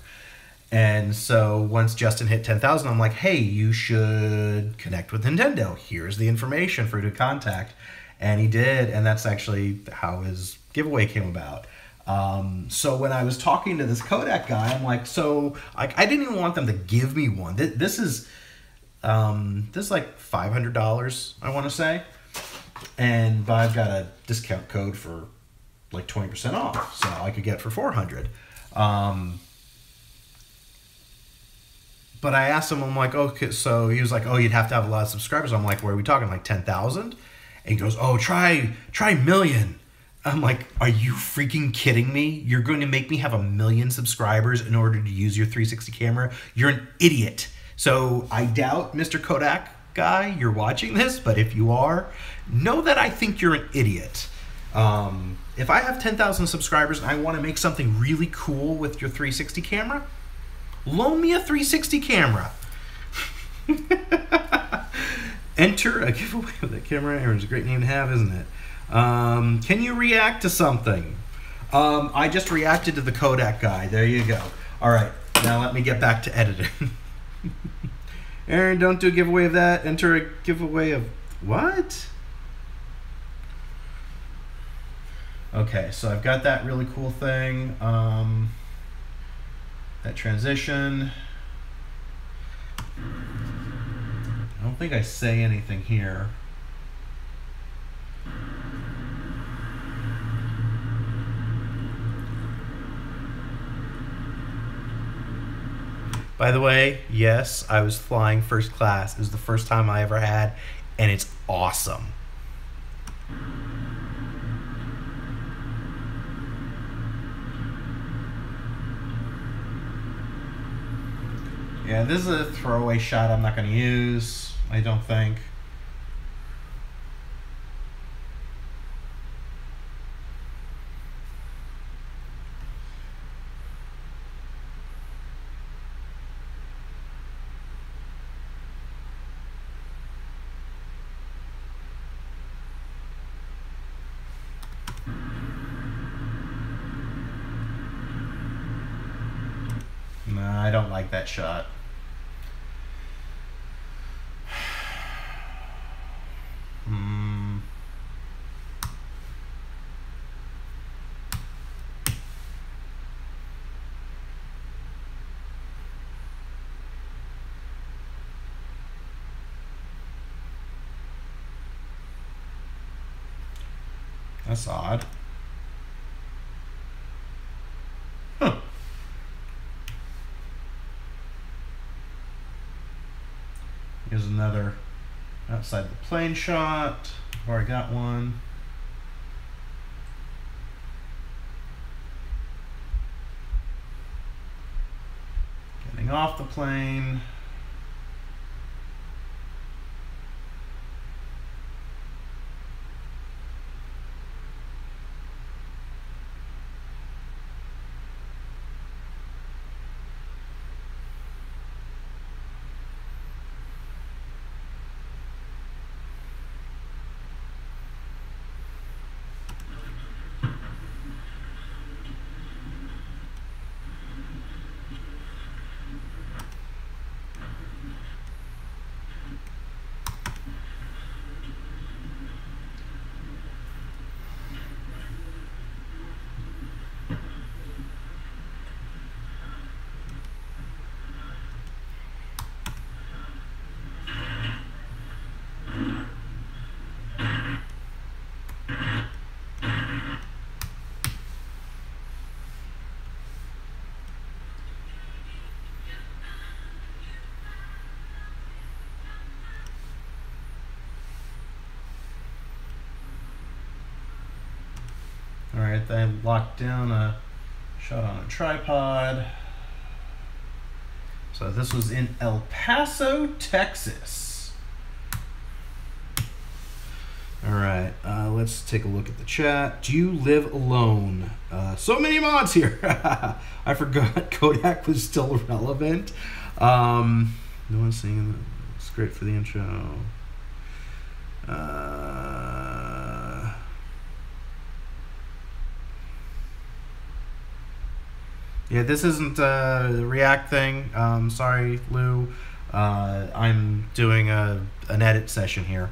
Speaker 1: And so once Justin hit 10,000, I'm like, hey, you should connect with Nintendo. Here's the information for you to contact. And he did, and that's actually how his giveaway came about. So when I was talking to this Kodak guy, I'm like, so I didn't even want them to give me one. This is like $500, I want to say. But I've got a discount code for like 20% off, so I could get it for $400. But I asked him, I'm like, okay, so he was like, oh, you'd have to have a lot of subscribers. I'm like, what are we talking, like 10,000? And he goes, oh, try million. I'm like, are you freaking kidding me? You're going to make me have 1 million subscribers in order to use your 360 camera? You're an idiot. So I doubt, Mr. Kodak guy, you're watching this, but if you are, know that I think you're an idiot. If I have 10,000 subscribers and I want to make something really cool with your 360 camera, loan me a 360 camera. Enter a giveaway with a camera. Aaron's a great name to have, isn't it? Can you react to something? I just reacted to the Kodak guy. There you go. All right, now let me get back to editing. Aaron, don't do a giveaway of that. Enter a giveaway of what? Okay, so I've got that really cool thing. That transition. I don't think I say anything here. By the way, yes, I was flying first class. It was the first time I ever had, and it's awesome. Yeah, this is a throwaway shot I'm not going to use, I don't think. Nah, I don't like that shot. That's odd. Huh. Here's another outside the plane shot. Already got one. Getting off the plane. All right, then locked down a shot on a tripod. So this was in El Paso, Texas. All right, let's take a look at the chat. Do you live alone? So many mods here. I forgot Kodak was still relevant. No one's singing. It's great for the intro. Yeah, this isn't the React thing. Sorry, Lou. I'm doing an edit session here.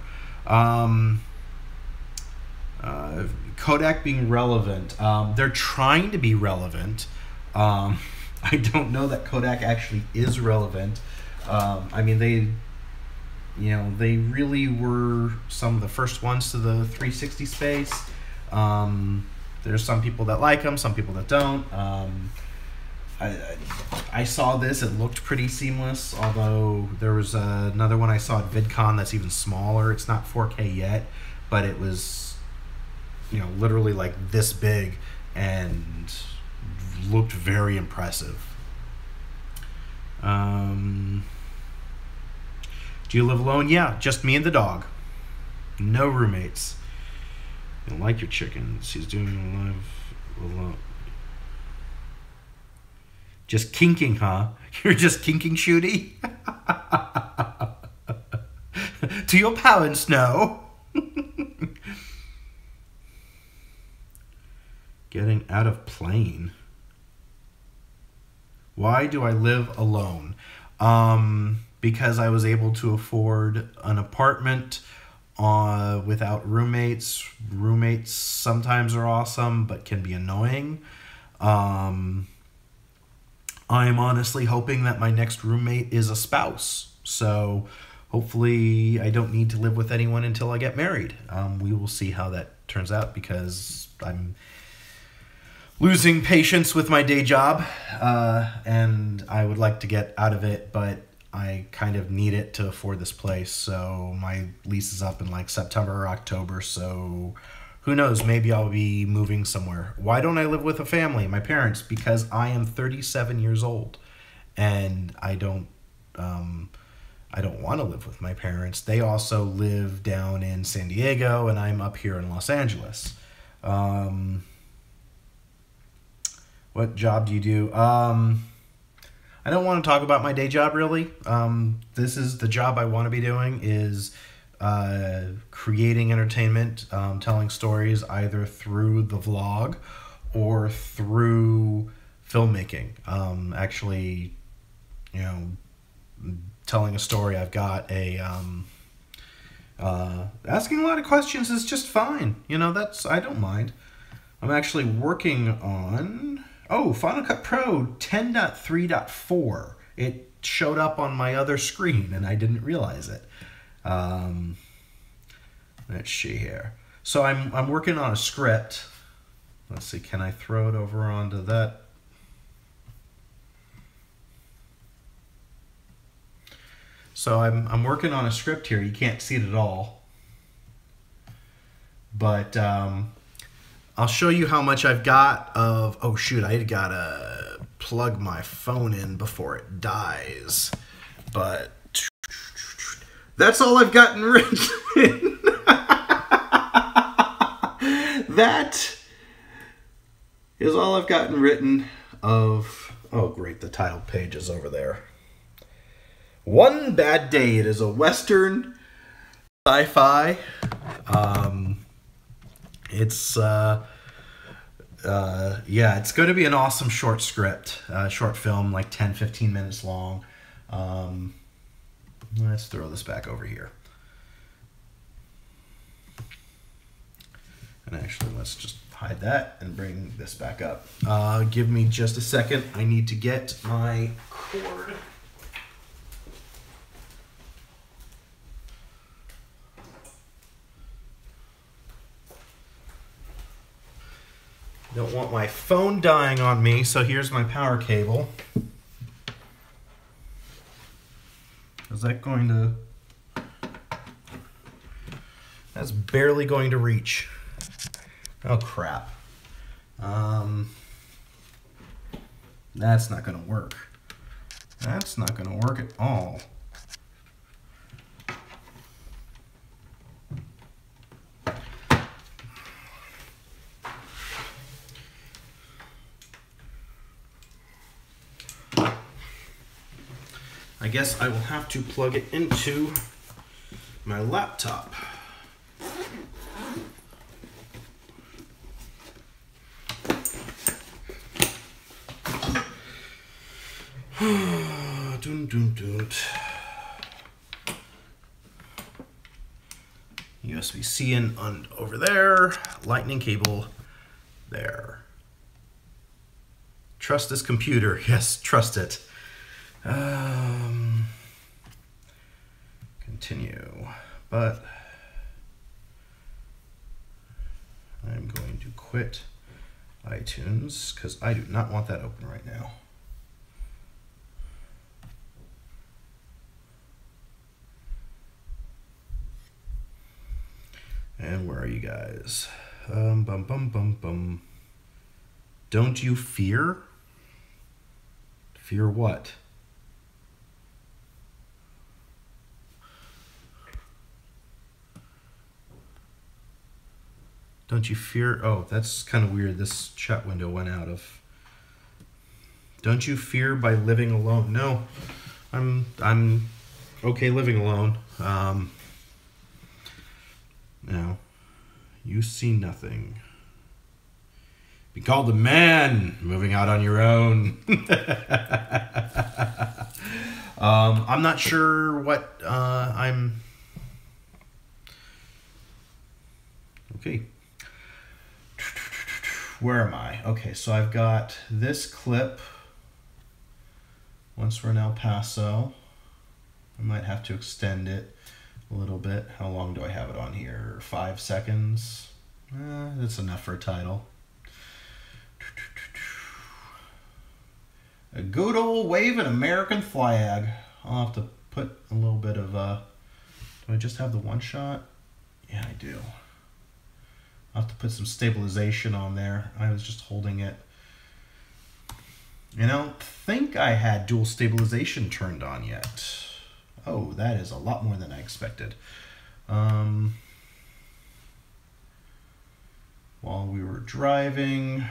Speaker 1: Kodak being relevant. They're trying to be relevant. I don't know that Kodak actually is relevant. I mean, they really were some of the first ones to the 360 space. There's some people that like them, some people that don't. I saw this. It looked pretty seamless, although there was another one I saw at VidCon that's even smaller. It's not 4K yet, but it was, you know, literally like this big and looked very impressive. Do you live alone? Yeah, just me and the dog. No roommates. You don't like your chickens. He's doing live alone. Just kinking, huh? You're just kinking, Shooty? To your parents, no. Getting out of plane. Why do I live alone? Because I was able to afford an apartment without roommates. Roommates sometimes are awesome, but can be annoying. I'm honestly hoping that my next roommate is a spouse. So hopefully I don't need to live with anyone until I get married. We will see how that turns out because I'm losing patience with my day job. And I would like to get out of it, but I kind of need it to afford this place. So my lease is up in like September or October. So who knows? Maybe I'll be moving somewhere. Why don't I live with a family? My parents, because I am 37 years old, and I don't want to live with my parents. They also live down in San Diego, and I'm up here in Los Angeles. What job do you do? I don't want to talk about my day job really. This is the job I want to be doing is creating entertainment, telling stories either through the vlog or through filmmaking. Actually, you know, telling a story. I've got a asking a lot of questions is just fine. You know, I don't mind. I'm actually working on Final Cut Pro 10.3.4. It showed up on my other screen and I didn't realize it. Let's see here. So I'm working on a script. Let's see, can I throw it over onto that? So I'm working on a script here. You can't see it at all. But I'll show you how much I've got of... Oh, shoot, I gotta plug my phone in before it dies. But that's all I've gotten written. That is all I've gotten written of... Oh, great, the title page is over there. One Bad Day. It is a Western sci-fi. It's going to be an awesome short script, short film, like 10-15 minutes long. Let's throw this back over here. And actually, let's just hide that and bring this back up. Give me just a second. I need to get my cord. Don't want my phone dying on me, so here's my power cable. Is that going to... That's barely going to reach. Oh, crap. That's not going to work. That's not going to work at all. I guess I will have to plug it into my laptop. Dun, dun, dun. USB-C in over there, lightning cable there. Trust this computer. Yes, trust it. Continue, but I'm going to quit iTunes because I do not want that open right now. And where are you guys? Bum, bum, bum, bum. Don't you fear? Fear what? Don't you fear? Oh, that's kind of weird. This chat window went out of. Don't you fear by living alone? No, I'm okay living alone. Now, you see nothing. Be called a man, moving out on your own. I'm not sure what I'm. Okay. Where am I? Okay, so I've got this clip. Once we're in El Paso, I might have to extend it a little bit. How long do I have it on here? 5 seconds? That's enough for a title. A good old wave an American flag. I'll have to put a little bit of, do I just have the one shot? Yeah, I do. I'll have to put some stabilization on there. I was just holding it. And I don't think I had dual stabilization turned on yet. Oh, that is a lot more than I expected. While we were driving,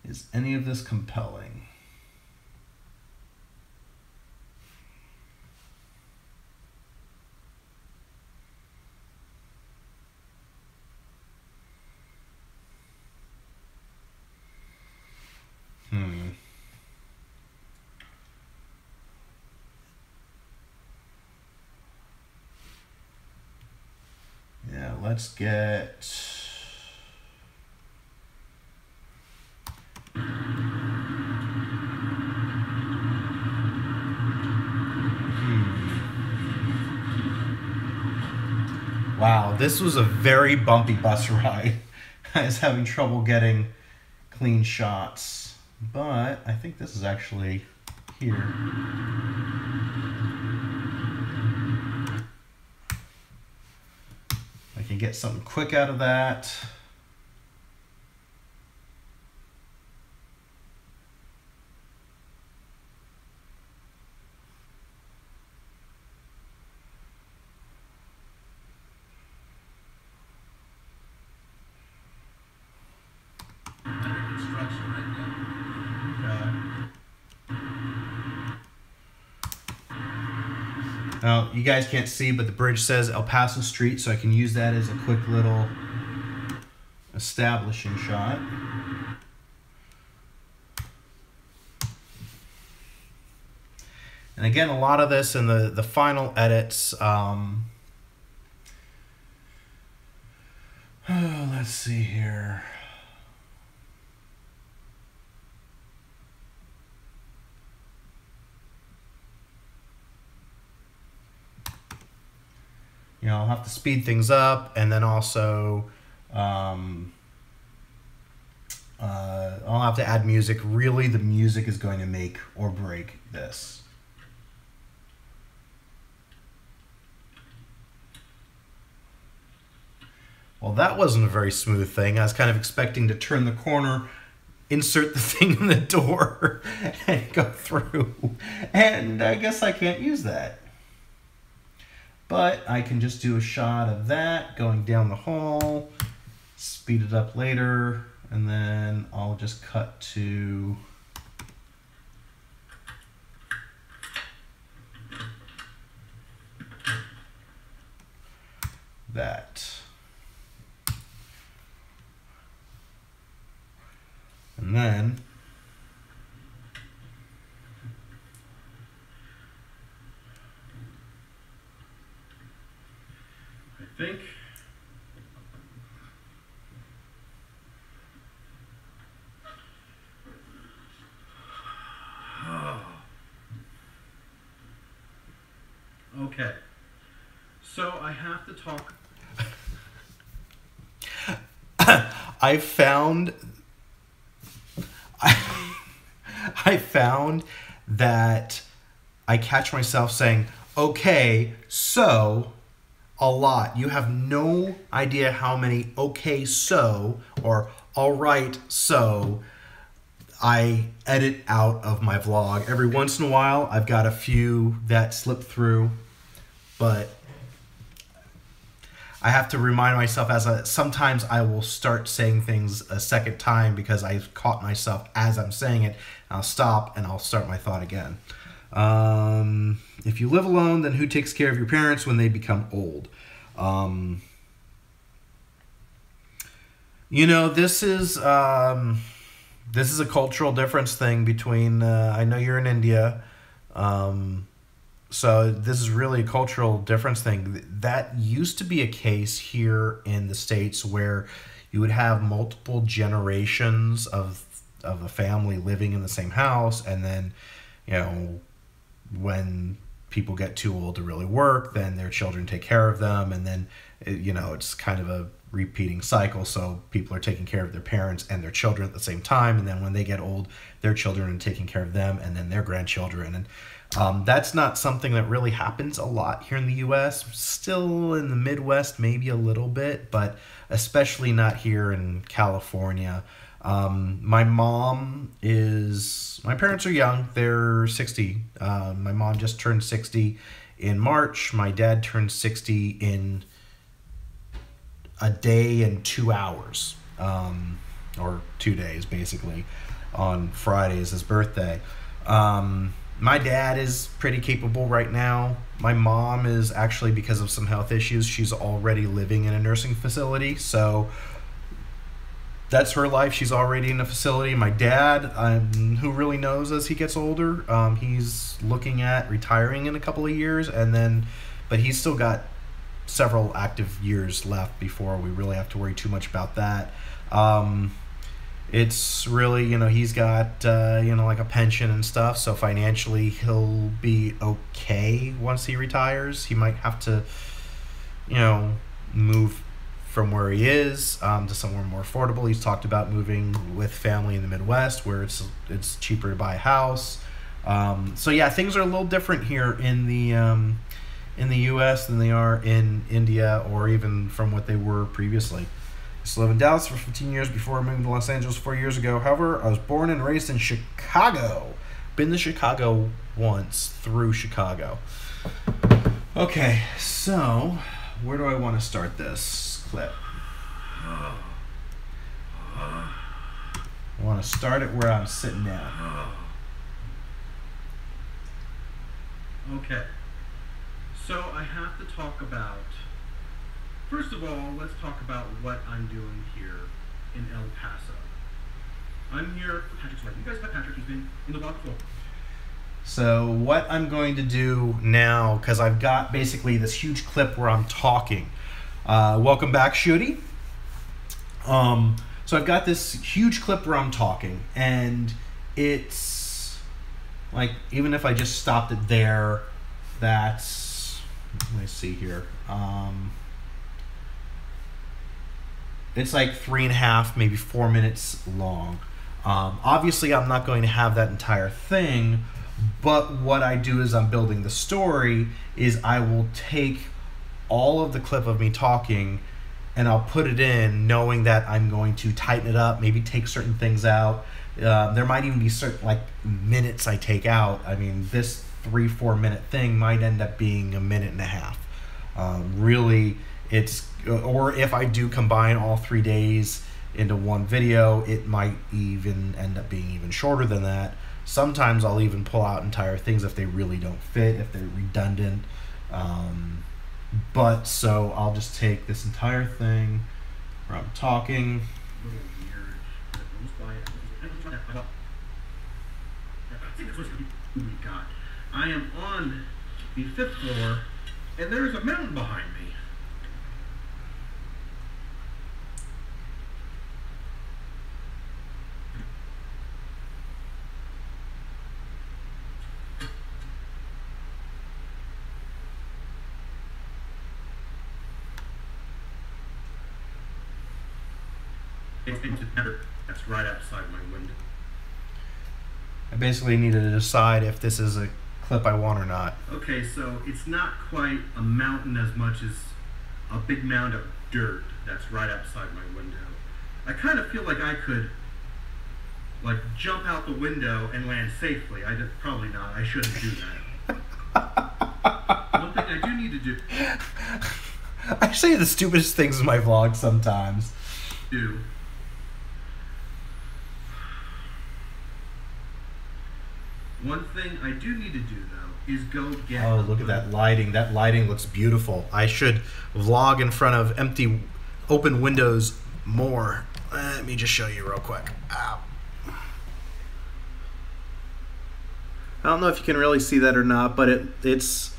Speaker 1: is any of this compelling? Yeah, let's get... Wow, this was a very bumpy bus ride. I was having trouble getting clean shots, but I think this is actually here. I can get something quick out of that. Now, you guys can't see, but the bridge says El Paso Street, so I can use that as a quick little establishing shot. And again, a lot of this in the final edits. Let's see here. You know, I'll have to speed things up, and then also I'll have to add music. Really, the music is going to make or break this. Well, that wasn't a very smooth thing. I was kind of expecting to turn the corner, insert the thing in the door, and go through. And I guess I can't use that. But I can just do a shot of that going down the hall, speed it up later, and then I'll just cut to that. And then I think okay. So I have to talk. I found that I catch myself saying, okay, so a lot. You have no idea how many okay so or all right so I edit out of my vlog. Every once in a while, I've got a few that slip through, but I have to remind myself sometimes I will start saying things a second time because I've caught myself as I'm saying it. I'll stop and I'll start my thought again. If you live alone, then who takes care of your parents when they become old? You know, this is a cultural difference thing between, I know you're in India, so this is really a cultural difference thing. That used to be a case here in the States where you would have multiple generations of a family living in the same house, and then, you know, when people get too old to really work, then their children take care of them, and then, you know, it's kind of a repeating cycle. So people are taking care of their parents and their children at the same time, and then when they get old, their children are taking care of them, and then their grandchildren. And that's not something that really happens a lot here in the U.S. Still in the Midwest, maybe a little bit, but especially not here in California. My parents are young. They're 60. My mom just turned 60 in March. My dad turned 60 in a day and 2 hours, or 2 days, basically. On Friday is his birthday. My dad is pretty capable right now. My mom is actually, because of some health issues, she's already living in a nursing facility. So that's her life. She's already in a facility. My dad, who really knows as he gets older, he's looking at retiring in a couple of years, but he's still got several active years left before we really have to worry too much about that. It's really, you know, he's got, like a pension and stuff, so financially he'll be okay once he retires. He might have to, move from where he is to somewhere more affordable. He's talked about moving with family in the Midwest where it's cheaper to buy a house. So yeah, things are a little different here in the U.S. than they are in India, or even from what they were previously. I used to live in Dallas for 15 years before I moved to Los Angeles 4 years ago. However, I was born and raised in Chicago. Been to Chicago once, through Chicago. Okay, so where do I want to start this clip? I want to start it where I'm sitting down.
Speaker 3: Okay. So I have to talk about, first of all, let's talk about what I'm doing here in El Paso. I'm here for Patrick's wedding. You guys met Patrick, he's been in the vlog before.
Speaker 1: So what I'm going to do now, because I've got basically this huge clip where I'm talking. Welcome back, Shooty. So I've got this huge clip where I'm talking, and it's like, even if I just stopped it there, that's, let me see here. It's like 3.5, maybe 4 minutes long. Obviously, I'm not going to have that entire thing, but what I do is I'm building the story, is I will take all of the clip of me talking and I'll put it in knowing that I'm going to tighten it up, maybe take certain things out. There might even be certain minutes I take out. I mean, this 3-4 minute thing might end up being 1.5 minutes. Really, or if I do combine all 3 days into one video, it might even end up being even shorter than that. Sometimes I'll even pull out entire things if they really don't fit, if they're redundant. But so I'll just take this entire thing where I'm talking.
Speaker 3: I am on the 5th floor, and there's a mountain behind me. That's right outside my window.
Speaker 1: I basically need to decide if this is a clip I want or not.
Speaker 3: Okay, so it's not quite a mountain as much as a big mound of dirt that's right outside my window. I kind of feel like I could like jump out the window and land safely. Probably not. I shouldn't do that. One thing I do need to do.
Speaker 1: I say the stupidest things in my vlog sometimes.
Speaker 3: One thing I do need to do though is go get.
Speaker 1: Oh, look at that lighting. That lighting looks beautiful. I should vlog in front of empty, open windows more. Let me just show you real quick. Ow. I don't know if you can really see that or not, but it's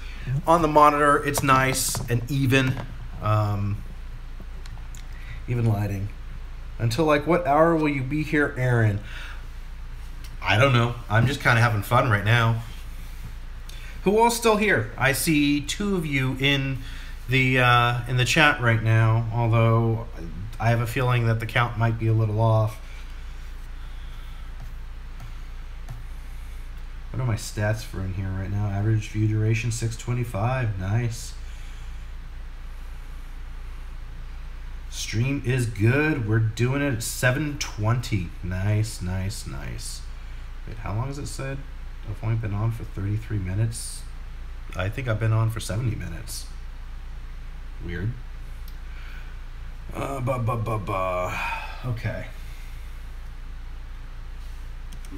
Speaker 1: on the monitor. It's nice and even lighting. Until like, what hour will you be here, Aaron? I don't know. I'm just kind of having fun right now. Who all's still here? I see 2 of you in the chat right now, although I have a feeling that the count might be a little off. What are my stats for in here right now? Average view duration 625. Nice. Stream is good. We're doing it at 720. Nice, nice, nice. Wait, how long has it said? I've only been on for 33 minutes. I think I've been on for 70 minutes. Weird. Okay.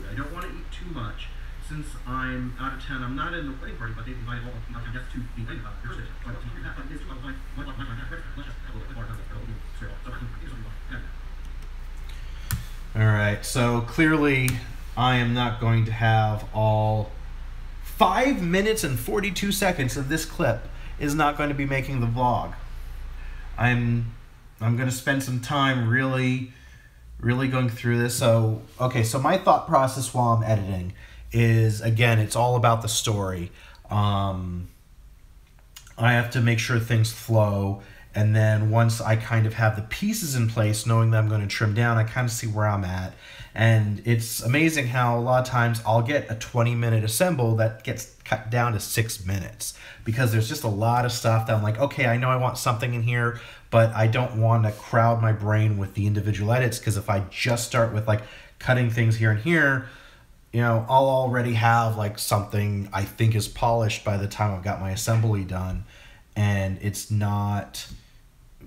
Speaker 3: I don't want to eat too much. Since I'm out of town, I'm not in the wedding party, but they invited all my guests to the wedding party.
Speaker 1: All right, so clearly I am not going to have all 5 minutes and 42 seconds of this clip is not going to be making the vlog. I'm going to spend some time really going through this. So, okay, so my thought process while I'm editing is, again, it's all about the story. I have to make sure things flow, and then once I kind of have the pieces in place, knowing that I'm going to trim down, I kind of see where I'm at. And it's amazing how a lot of times I'll get a 20-minute assemble that gets cut down to 6 minutes, because there's just a lot of stuff that I'm like, okay, I know I want something in here, but I don't want to crowd my brain with the individual edits, because if I just start with like cutting things here and here, you know, I'll already have like something I think is polished by the time I've got my assembly done, and it's not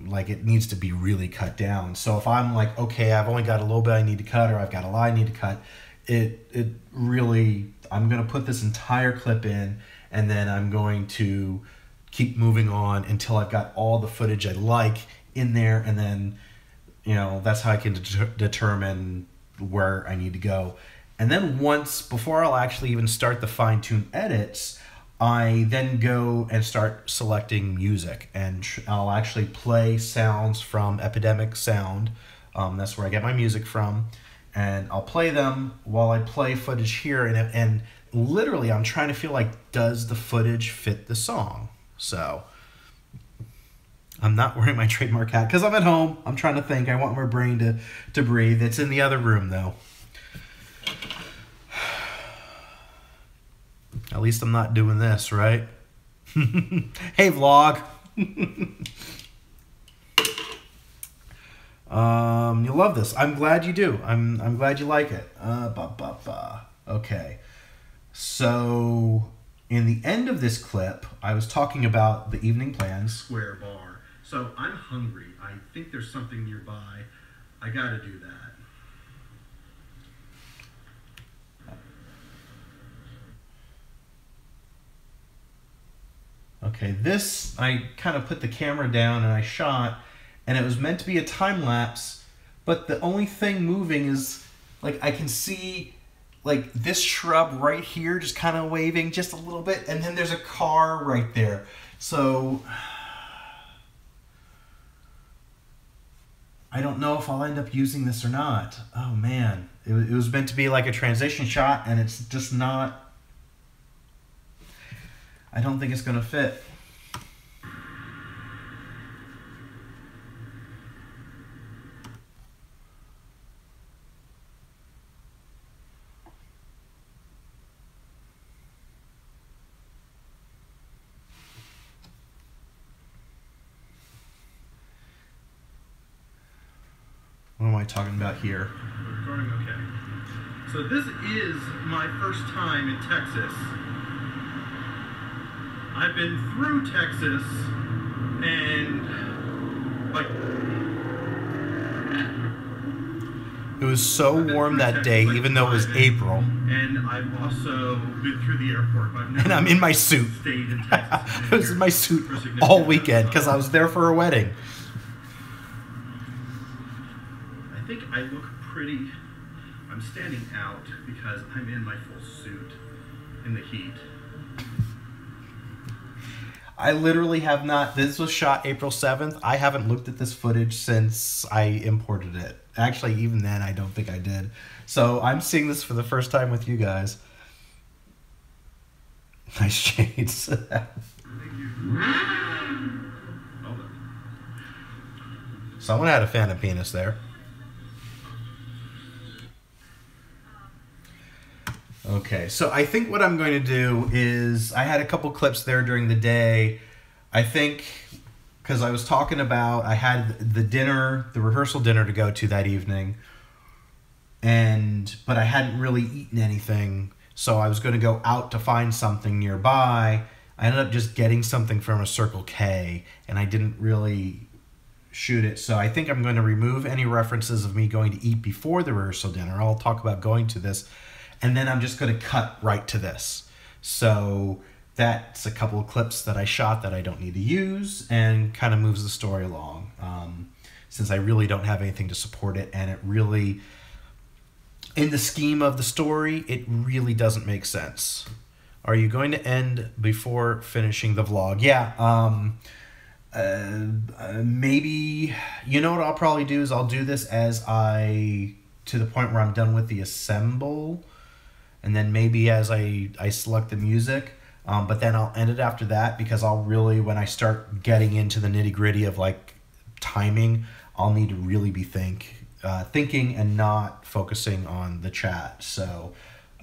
Speaker 1: like it needs to be really cut down. So if I'm like, okay, I've only got a little bit I need to cut, or I've got a lot I need to cut, it really, I'm going to put this entire clip in, and then I'm going to keep moving on until I've got all the footage I like in there, and then, you know, that's how I can determine where I need to go. And then before I'll actually even start the fine-tune edits, I then go and start selecting music, and I'll actually play sounds from Epidemic Sound. That's where I get my music from, and I'll play them while I play footage here, and literally I'm trying to feel like, does the footage fit the song? So I'm not wearing my trademark hat because I'm at home. I'm trying to think. I want my brain to breathe. It's in the other room though. At least I'm not doing this, right? Hey, vlog. You love this. I'm glad you do. I'm glad you like it. Okay. So, in the end of this clip, I was talking about the evening plans.
Speaker 3: Square bar. So I'm hungry. I think there's something nearby. I gotta do that.
Speaker 1: Okay, this, I kind of put the camera down and I shot, and it was meant to be a time lapse, but the only thing moving is, like, I can see, like, this shrub right here just kind of waving just a little bit, and then there's a car right there. So, I don't know if I'll end up using this or not. Oh, man. It was meant to be like a transition shot, and it's just not... I don't think it's going to fit. What am I talking about here?
Speaker 3: Recording, okay. So this is my first time in Texas. I've been through Texas and like
Speaker 1: It was so warm that day, even though it was April.
Speaker 3: And I've also been through the airport. But I've never
Speaker 1: And I'm in my suit.
Speaker 3: stayed in Texas.
Speaker 1: I was in my suit all weekend because I was there for a wedding.
Speaker 3: I think I look pretty. I'm standing out because I'm in my full suit in the heat.
Speaker 1: I literally have not. This was shot April 7th. I haven't looked at this footage since I imported it. Actually, even then, I don't think I did. So I'm seeing this for the first time with you guys. Nice shades.
Speaker 3: Thank you.
Speaker 1: Someone had a Phantom penis there. Okay, so I think what I'm going to do is, I had a couple clips there during the day. I think, because I was talking about, I had the dinner, the rehearsal dinner to go to that evening, but I hadn't really eaten anything, so I was going to go out to find something nearby. I ended up just getting something from a Circle K, and I didn't really shoot it, so I think I'm going to remove any references of me going to eat before the rehearsal dinner. I'll talk about going to this. And then I'm just going to cut right to this. So that's a couple of clips that I shot that I don't need to use and kind of moves the story along. Since I really don't have anything to support it, and it really, in the scheme of the story, it really doesn't make sense. Are you going to end before finishing the vlog? Yeah. Maybe, you know what I'll probably do is I'll do this to the point where I'm done with the assemble. And then maybe as I select the music, but then I'll end it after that, because I'll really, when I start getting into the nitty gritty of like timing, I'll need to really be thinking and not focusing on the chat. So,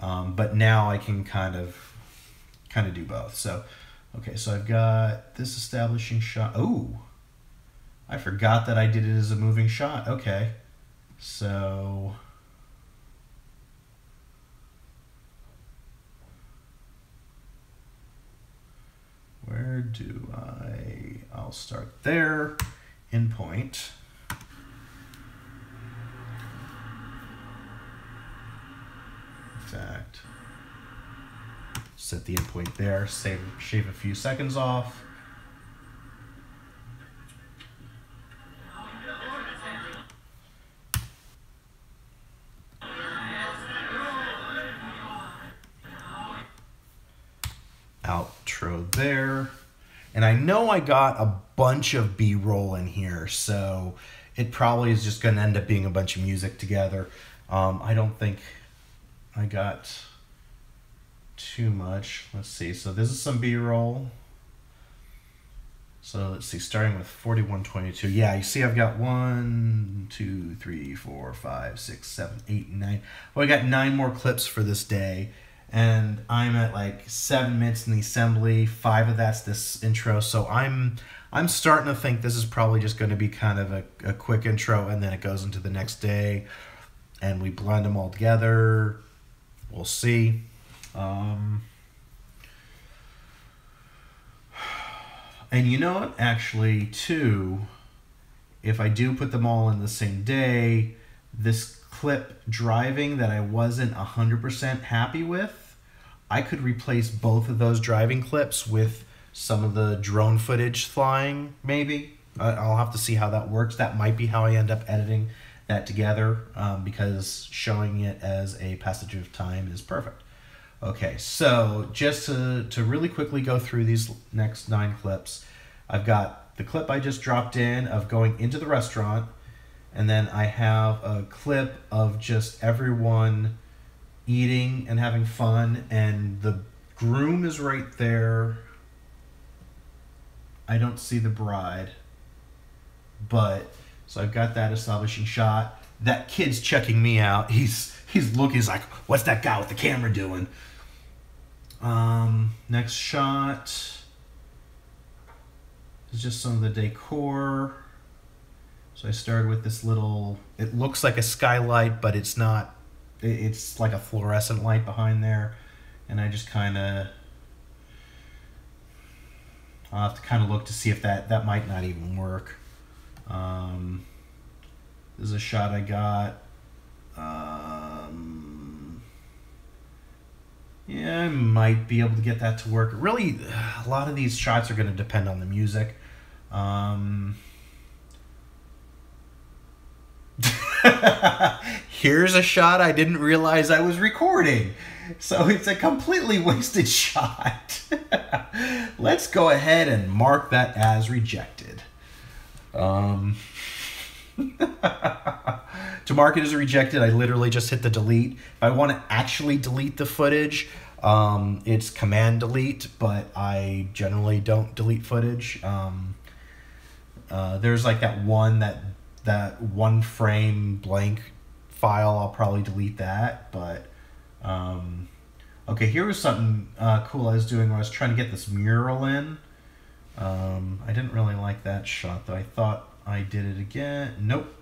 Speaker 1: but now I can kind of do both. So, okay, so I've got this establishing shot. Oh, I forgot that I did it as a moving shot. Okay, so. Where do I'll start there, in point. Exact. Set the endpoint there, shave a few seconds off. Outro there. And I know I got a bunch of B-roll in here, so it probably is just going to end up being a bunch of music together. I don't think I got too much. Let's see. So this is some B-roll. So let's see, starting with 4122. Yeah, you see I've got 1, 2, 3, 4, 5, 6, 7, 8, 9. Well, I got 9 more clips for this day. And I'm at like 7 minutes in the assembly. 5 of that's this intro. So I'm starting to think this is probably just going to be kind of a quick intro, and then it goes into the next day, and we blend them all together. We'll see. And you know what? Actually, too, if I do put them all in the same day, this clip driving that I wasn't 100% happy with, I could replace both of those driving clips with some of the drone footage flying, maybe. I'll have to see how that works. That might be how I end up editing that together, because showing it as a passage of time is perfect. Okay, so just to really quickly go through these next 9 clips, I've got the clip I just dropped in of going into the restaurant, and then I have a clip of just everyone eating and having fun, and the groom is right there. I don't see the bride, but so I've got that establishing shot. That kid's checking me out. He's looking, he's like, what's that guy with the camera doing? Next shot is just some of the decor. So I started with this little, it looks like a skylight, but it's not. It's like a fluorescent light behind there. And I just kind of, I'll have to kind of look to see if that might not even work. This is a shot I got. Yeah, I might be able to get that to work. Really, a lot of these shots are going to depend on the music. Here's a shot I didn't realize I was recording. So it's a completely wasted shot. Let's go ahead and mark that as rejected. To mark it as rejected, I literally just hit the delete. If I want to actually delete the footage, it's command delete, but I generally don't delete footage. There's like that one frame blank file. I'll probably delete that, but okay, here was something cool I was doing when I was trying to get this mural in. I didn't really like that shot though. I thought I did it again. Nope.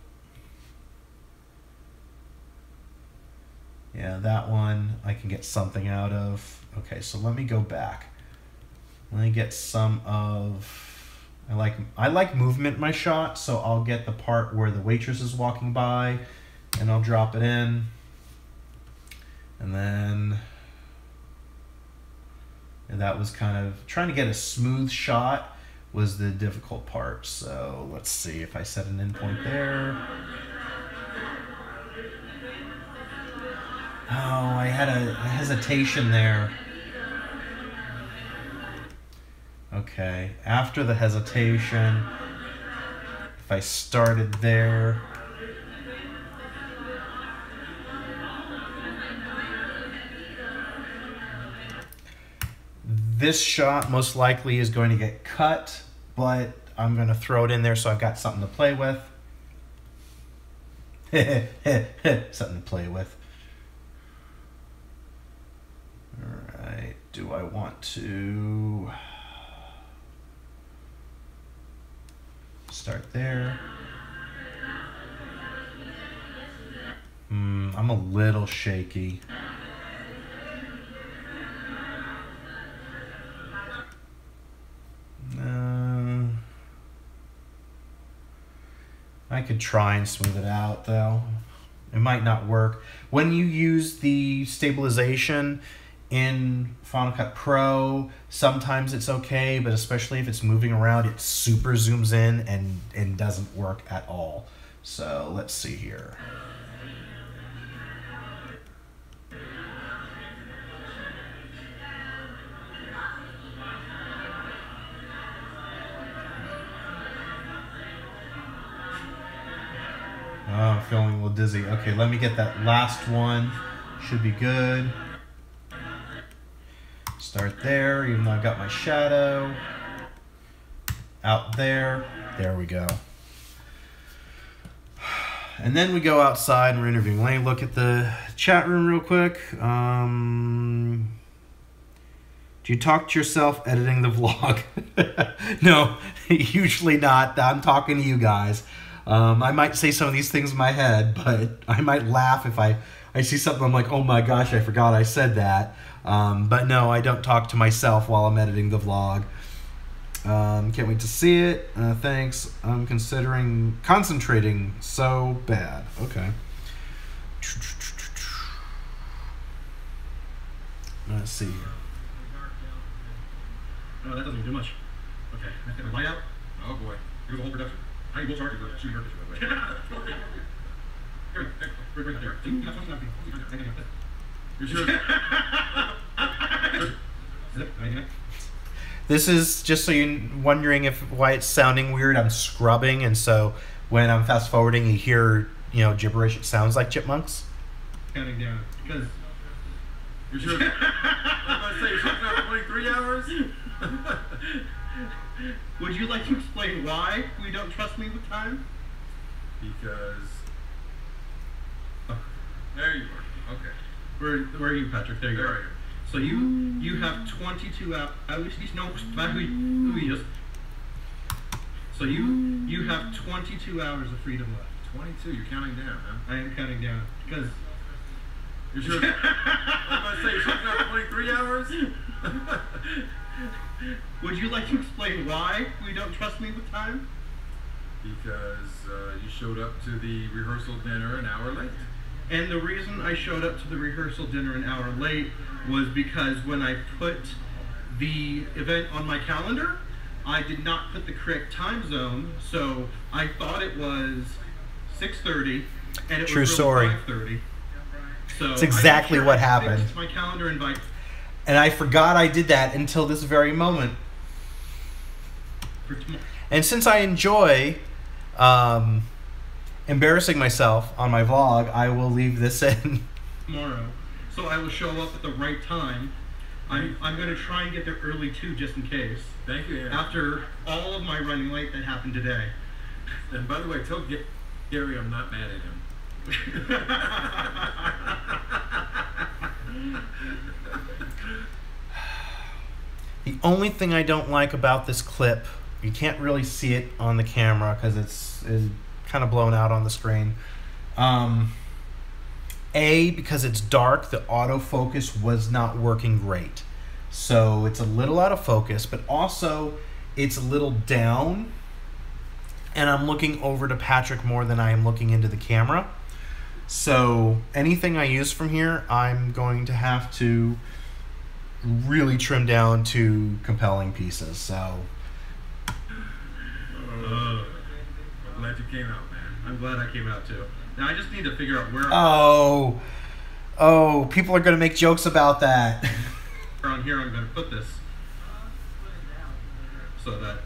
Speaker 1: Yeah, that one I can get something out of. Okay, so let me go back. Let me get some of, I like movement in my shot, so I'll get the part where the waitress is walking by and I'll drop it in. And then, and that was kind of, trying to get a smooth shot was the difficult part. So let's see if I set an endpoint there. Oh, I had a hesitation there. Okay, after the hesitation, if I started there, this shot most likely is going to get cut, but I'm going to throw it in there so I've got something to play with. Something to play with. Alright, do I want to start there? I'm a little shaky. I could try and smooth it out though. It might not work. When you use the stabilization in Final Cut Pro, sometimes it's okay, but especially if it's moving around, it super zooms in and doesn't work at all. So let's see here. Oh, I'm feeling a little dizzy. Okay, let me get that last one. Should be good. Start there, even though I've got my shadow. Out there. There we go. And then we go outside and we're interviewing. Let me look at the chat room real quick. Do you talk to yourself editing the vlog? No, usually not. I'm talking to you guys. I might say some of these things in my head, but I might laugh if I see something I'm like, oh my gosh, I forgot I said that. But no, I don't talk to myself while I'm editing the vlog. Can't wait to see it. Thanks. I'm concentrating so bad. Okay. Let's see here.
Speaker 3: Oh, that doesn't even do much. Okay, I have to light out. Oh boy, here's the whole production. How you will charge you for shooting your picture, by the way. Right there. See, you got something up here. You're sure? Is it?
Speaker 1: This is just so you're wondering why it's sounding weird. I'm scrubbing, and so when I'm fast forwarding, you hear gibberish. It sounds like chipmunks.
Speaker 3: Counting down because you're sure. I was about to say you're shooting out for 23 hours. Would you like to explain why we don't trust me with time?
Speaker 4: Because there you are. Okay.
Speaker 3: Where are you, Patrick? There you
Speaker 4: There
Speaker 3: are.
Speaker 4: I am.
Speaker 3: So you have 22 hours. So you You have 22 hours of freedom left.
Speaker 4: 22. You're counting down, huh?
Speaker 3: I am counting down because.
Speaker 4: You're sure? I'm going to say you're sure it's not 23 hours?
Speaker 3: Would you like to explain why we don't trust me with time?
Speaker 4: Because you showed up to the rehearsal dinner an hour late.
Speaker 3: And the reason I showed up to the rehearsal dinner an hour late was because when I put the event on my calendar, I did not put the correct time zone, so I thought it was 6:30, and it
Speaker 1: True
Speaker 3: was
Speaker 1: story.
Speaker 3: really 5:30. So
Speaker 1: It's exactly what happened.
Speaker 3: My calendar invite.
Speaker 1: And I forgot I did that until this very moment.
Speaker 3: For tomorrow.
Speaker 1: And since I enjoy embarrassing myself on my vlog, I will leave this in.
Speaker 3: Tomorrow, so I will show up at the right time. I'm going to try and get there early too, just in case.
Speaker 4: Thank you, Aaron.
Speaker 3: After all of my running late that happened today.
Speaker 4: And by the way, tell Gary I'm not mad at him.
Speaker 1: The only thing I don't like about this clip, you can't really see it on the camera because it's kind of blown out on the screen. Because it's dark, the autofocus was not working great. So it's a little out of focus, but also it's a little down. And I'm looking over to Patrick more than I am looking into the camera. So anything I use from here, I'm going to have to really trim down to compelling pieces. So
Speaker 4: I'm glad you came out, man.
Speaker 3: I'm glad I came out too. Now I just need to figure out where
Speaker 1: people are going to make jokes about that.
Speaker 3: on here I'm going to put this so that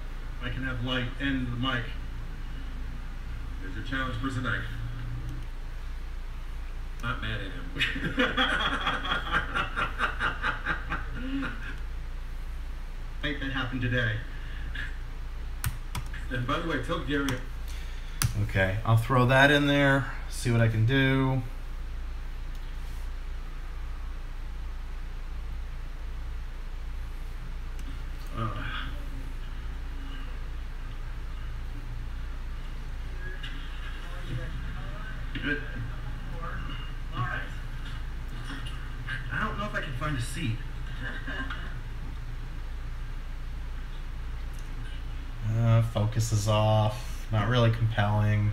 Speaker 3: I can have light and the mic.
Speaker 4: There's your challenge for tonight. Not mad at him.
Speaker 3: That happened today.
Speaker 4: And by the way, tell Gary.
Speaker 1: Okay, I'll throw that in there, see what I can do.
Speaker 3: Good. I don't know if I can find a seat.
Speaker 1: Focus is off. Not really compelling.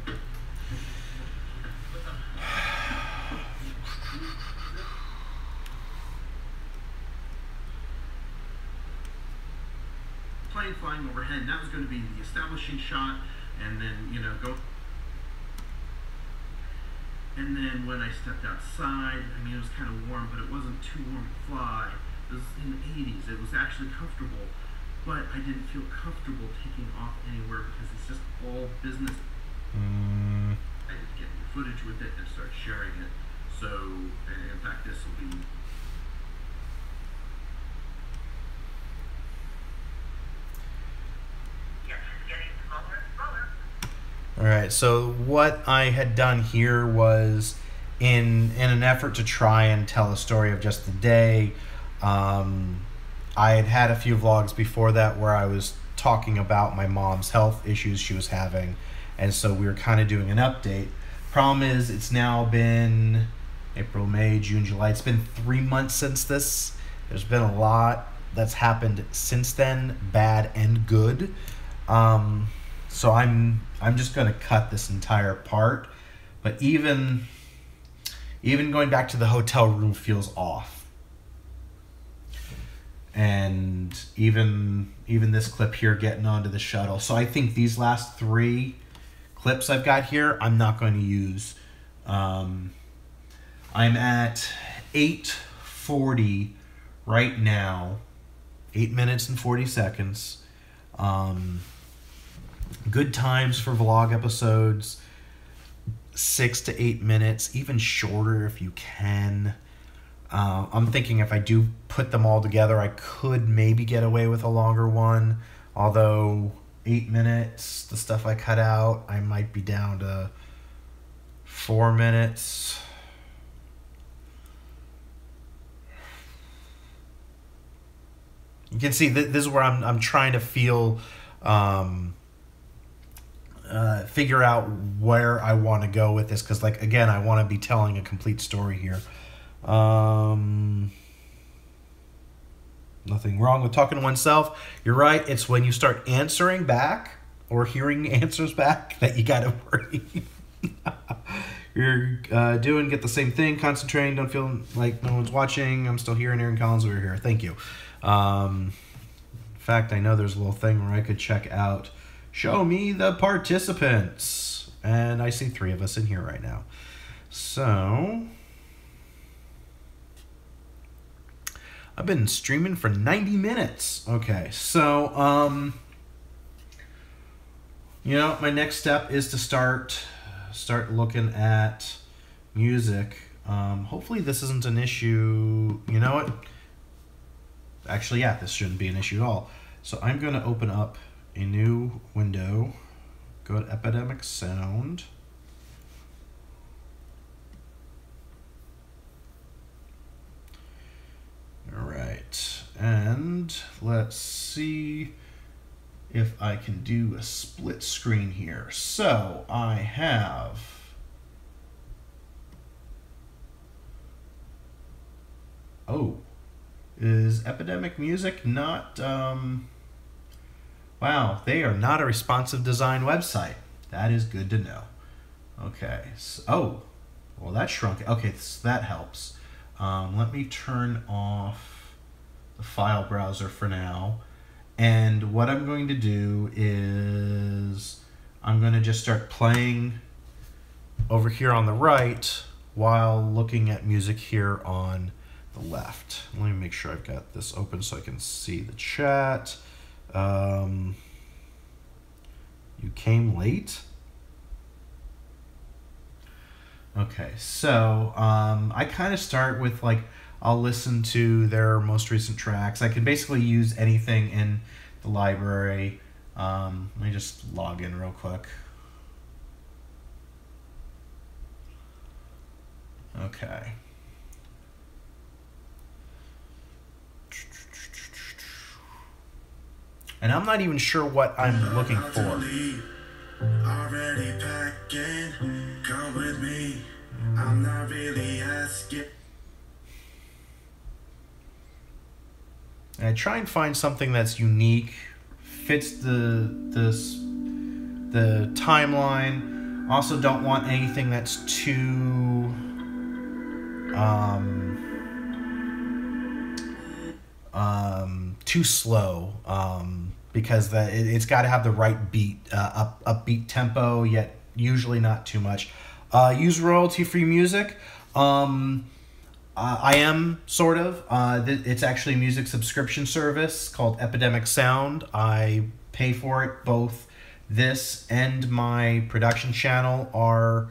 Speaker 3: Plane flying overhead, and that was going to be the establishing shot, and then, go. And then when I stepped outside, it was kind of warm, but it wasn't too warm to fly. It was in the 80s. It was actually comfortable, but I didn't feel comfortable taking off anywhere because it's just all business. I had to get footage with it and start sharing it. So, in fact, this will be.
Speaker 1: All right, so what I had done here was in an effort to try and tell a story of just the day. I had had a few vlogs before that where I was talking about my mom's health issues she was having, and so we were kind of doing an update. Problem is, it's now been April, May, June, July. It's been 3 months since this. There's been a lot that's happened since then, bad and good. So I'm just gonna cut this entire part. But even going back to the hotel room feels off. And even this clip here getting onto the shuttle. So I think these last 3 clips I've got here, I'm not going to use. I'm at 8:40 right now, 8 minutes and 40 seconds. Good times for vlog episodes, 6 to 8 minutes, even shorter if you can. I'm thinking if I do put them all together, I could maybe get away with a longer one. Although 8 minutes, the stuff I cut out, I might be down to 4 minutes. You can see this is where I'm trying to feel figure out where I want to go with this, because, like, again, I want to be telling a complete story here. Nothing wrong with talking to oneself. You're right. It's when you start answering back or hearing answers back that you gotta worry. You're get the same thing, concentrating, don't feel like no one's watching. I'm still here, and Aaron Collins over here. Thank you. In fact, I know there's a little thing where I could check out, show me the participants. And I see 3 of us in here right now. So, I've been streaming for 90 minutes. Okay, so, you know, my next step is to start looking at music. Hopefully this isn't an issue. You know what? Actually, yeah, this shouldn't be an issue at all. So I'm going to open up a new window. Go to Epidemic Sound. All right, and let's see if I can do a split screen here. So I have is Epidemic Music not wow, they are not a responsive design website. That is good to know. Okay, so, well, that shrunk. Okay, so that helps. Let me turn off the file browser for now. And what I'm going to do is I'm going to just start playing over here on the right while looking at music here on the left. Let me make sure I've got this open so I can see the chat. You came late? Okay, so I kind of start with, like, I'll listen to their most recent tracks. I can basically use anything in the library. Let me just log in real quick. Okay. And I'm not even sure what I'm looking for.
Speaker 5: Already packing, come with me. I'm not really asking.
Speaker 1: And I try and find something that's unique, fits the timeline. Also, don't want anything that's too too slow, because it's got to have the right beat, upbeat tempo, yet usually not too much. Use royalty-free music. I am, sort of. It's actually a music subscription service called Epidemic Sound. I pay for it. Both this and my production channel are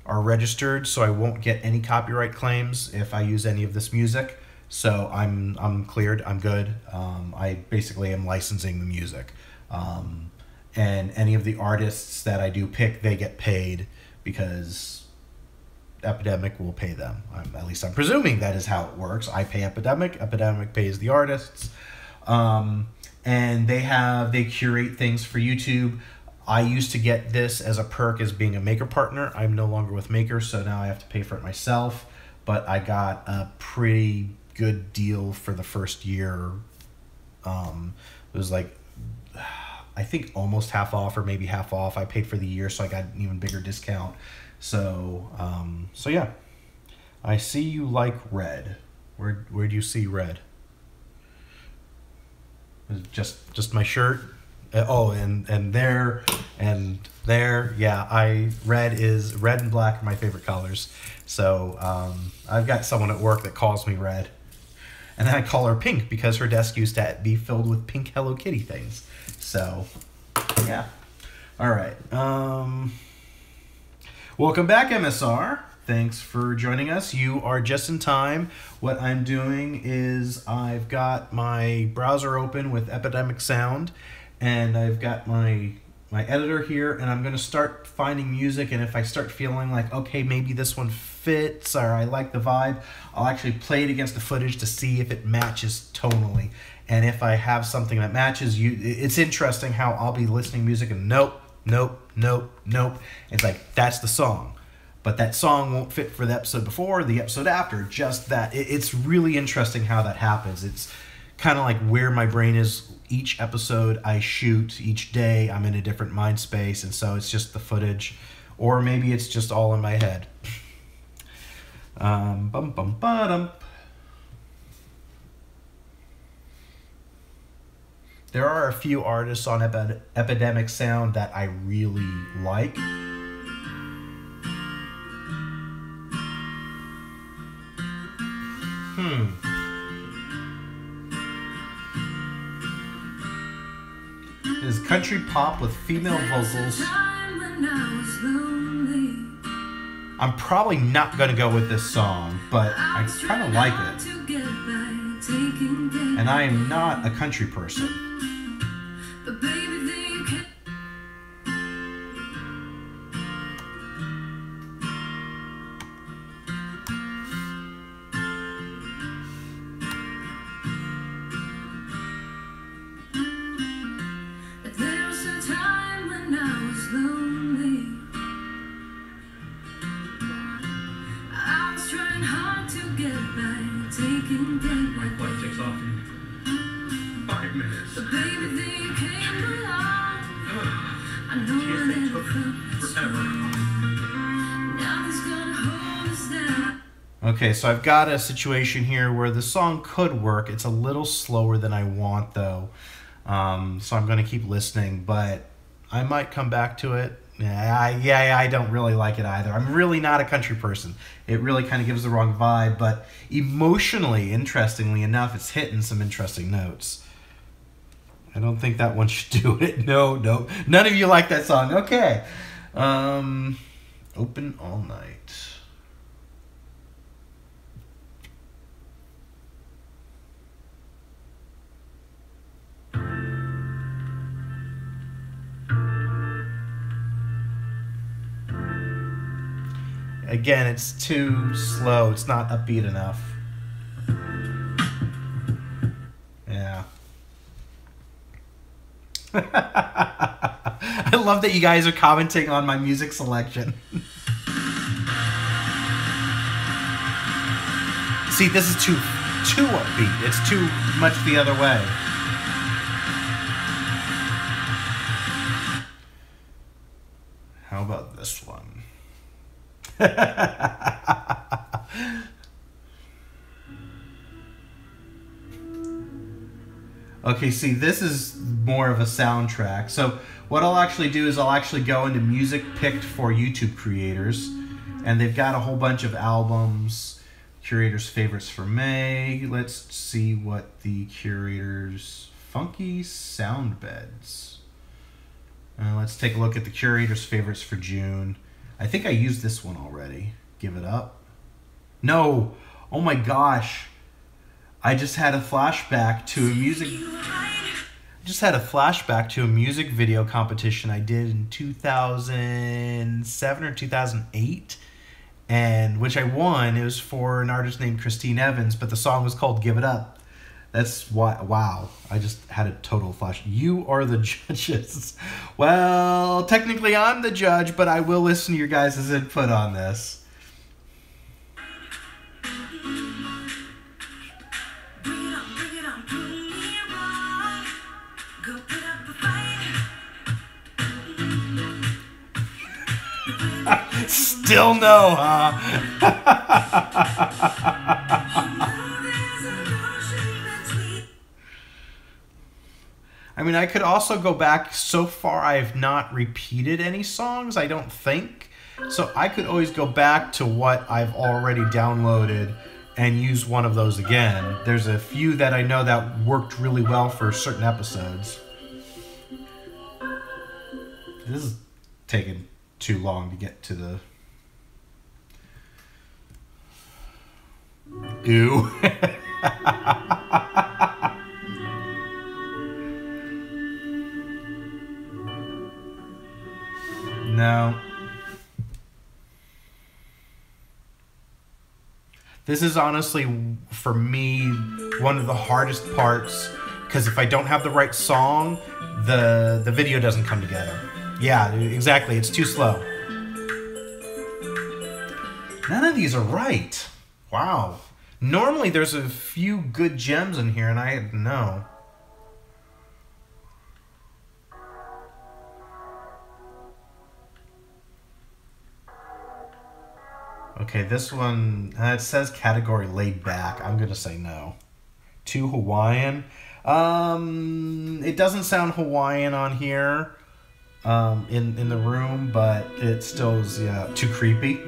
Speaker 1: registered, so I won't get any copyright claims if I use any of this music. So I'm cleared. I'm good. I basically am licensing the music, and any of the artists that I do pick, they get paid because Epidemic will pay them. At least I'm presuming that is how it works. I pay Epidemic. Epidemic pays the artists, and they curate things for YouTube. I used to get this as a perk as being a Maker partner. I'm no longer with Maker, so now I have to pay for it myself. But I got a pretty good deal for the first year. It was like, I think almost half off or maybe half off. I paid for the year, so I got an even bigger discount. So yeah. I see you like red. Where do you see red? Is it just my shirt? Oh, and there and there. Yeah, red and black are my favorite colors. So I've got someone at work that calls me red. And then I call her pink because her desk used to be filled with pink Hello Kitty things. So, yeah. All right. Welcome back, MSR. Thanks for joining us. You are just in time. What I'm doing is I've got my browser open with Epidemic Sound, and I've got my editor here, and I'm going to start finding music, and if I start feeling like, okay, maybe this one fits or I like the vibe, I'll actually play it against the footage to see if it matches tonally. And if I have something that matches you, it's interesting how I'll be listening to music and nope, nope, nope, nope. It's like, that's the song. But that song won't fit for the episode before or the episode after. Just that. It's really interesting how that happens. It's kind of like where my brain is. Each episode I shoot, each day I'm in a different mind space. And so it's just the footage. Or maybe it's just all in my head. Bum bum ba-dum. There are a few artists on Epidemic Sound that I really like. It is country pop with female vocals. I'm probably not going to go with this song, but I kind of like it. And I am not a country person.
Speaker 3: My flight takes off in 5 minutes. TSA took forever.
Speaker 1: Okay, so I've got a situation here where the song could work. It's a little slower than I want, though. So I'm going to keep listening, but I might come back to it. I don't really like it either. I'm really not a country person. It really kind of gives the wrong vibe, but emotionally, interestingly enough, it's hitting some interesting notes. I don't think that one should do it. No. None of you like that song. Okay. Open All Night. Again, it's too slow. It's not upbeat enough. Yeah. I love that you guys are commenting on my music selection. See, this is too upbeat. It's too much the other way. How about this one? Okay, see, this is more of a soundtrack. So what I'll actually do is I'll actually go into music picked for YouTube creators, and they've got a whole bunch of albums, curators' favorites for May. Let's see what the curators' funky sound beds. Let's take a look at the curators' favorites for June. I think I used this one already. Give it up. No. Oh my gosh. I just had a flashback to a music video competition I did in 2007 or 2008, and which I won. It was for an artist named Christine Evans, but the song was called Give It Up. That's why. Wow. I just had a total flash. You are the judges. Well, technically I'm the judge, but I will listen to your guys' input on this. Still no, huh? I mean, I could also go back. So far, I have not repeated any songs, I don't think. So I could always go back to what I've already downloaded and use one of those again. There's a few that I know that worked really well for certain episodes. This is taking too long to get to the... Ew. No. This is honestly, for me, one of the hardest parts because if I don't have the right song, the video doesn't come together. Yeah, exactly. It's too slow. None of these are right. Wow. Normally there's a few good gems in here, and I didn't know. Okay, this one, it says category laid back. I'm going to say no. Too Hawaiian. It doesn't sound Hawaiian on here in the room, but it still is too creepy.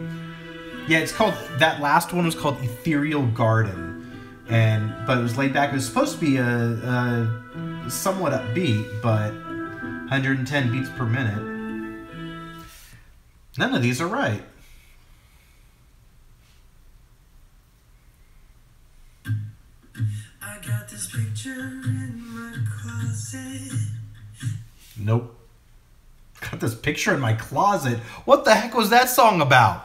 Speaker 1: Yeah, it's called, that last one was called Ethereal Garden, but it was laid back. It was supposed to be a somewhat upbeat, but 110 beats per minute. None of these are right.
Speaker 5: I got this picture in my closet.
Speaker 1: Nope. Got this picture in my closet. What the heck was that song about?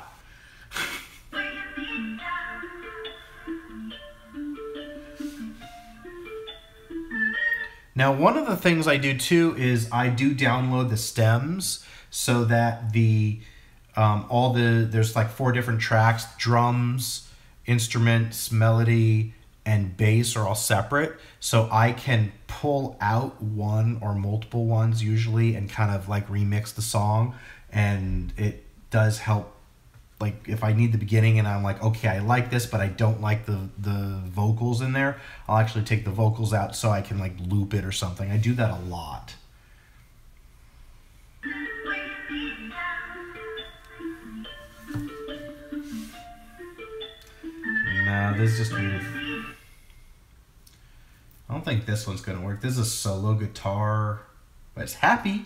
Speaker 1: Now, one of the things I do too is I do download the stems so that there's like 4 different tracks: drums, instruments, melody, and bass are all separate. So I can pull out one or multiple ones usually and kind of like remix the song, and it does help. Like if I need the beginning and I'm like, okay, I like this, but I don't like the vocals in there, I'll actually take the vocals out so I can like loop it or something. I do that a lot. No, this is just weird. I don't think this one's gonna work. This is a solo guitar, but it's happy.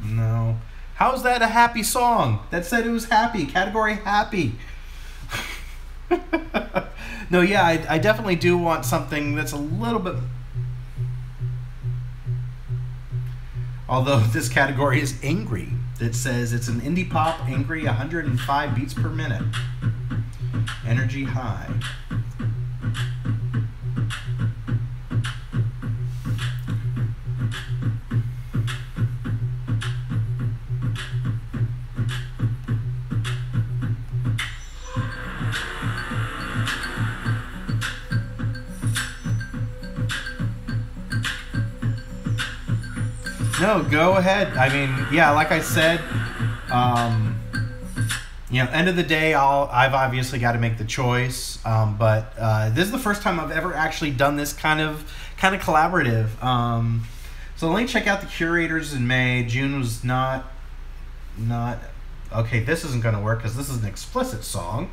Speaker 1: No. How's that a happy song? That said it was happy. Category happy. No, yeah, I definitely do want something that's a little bit... Although this category is angry. It says it's an indie pop, angry, 105 beats per minute. Energy high. No, go ahead. I mean, yeah, like I said, end of the day, I've obviously got to make the choice. But this is the first time I've ever actually done this kind of collaborative. So let me check out the curators in May. June was not. Okay, this isn't going to work because this is an explicit song.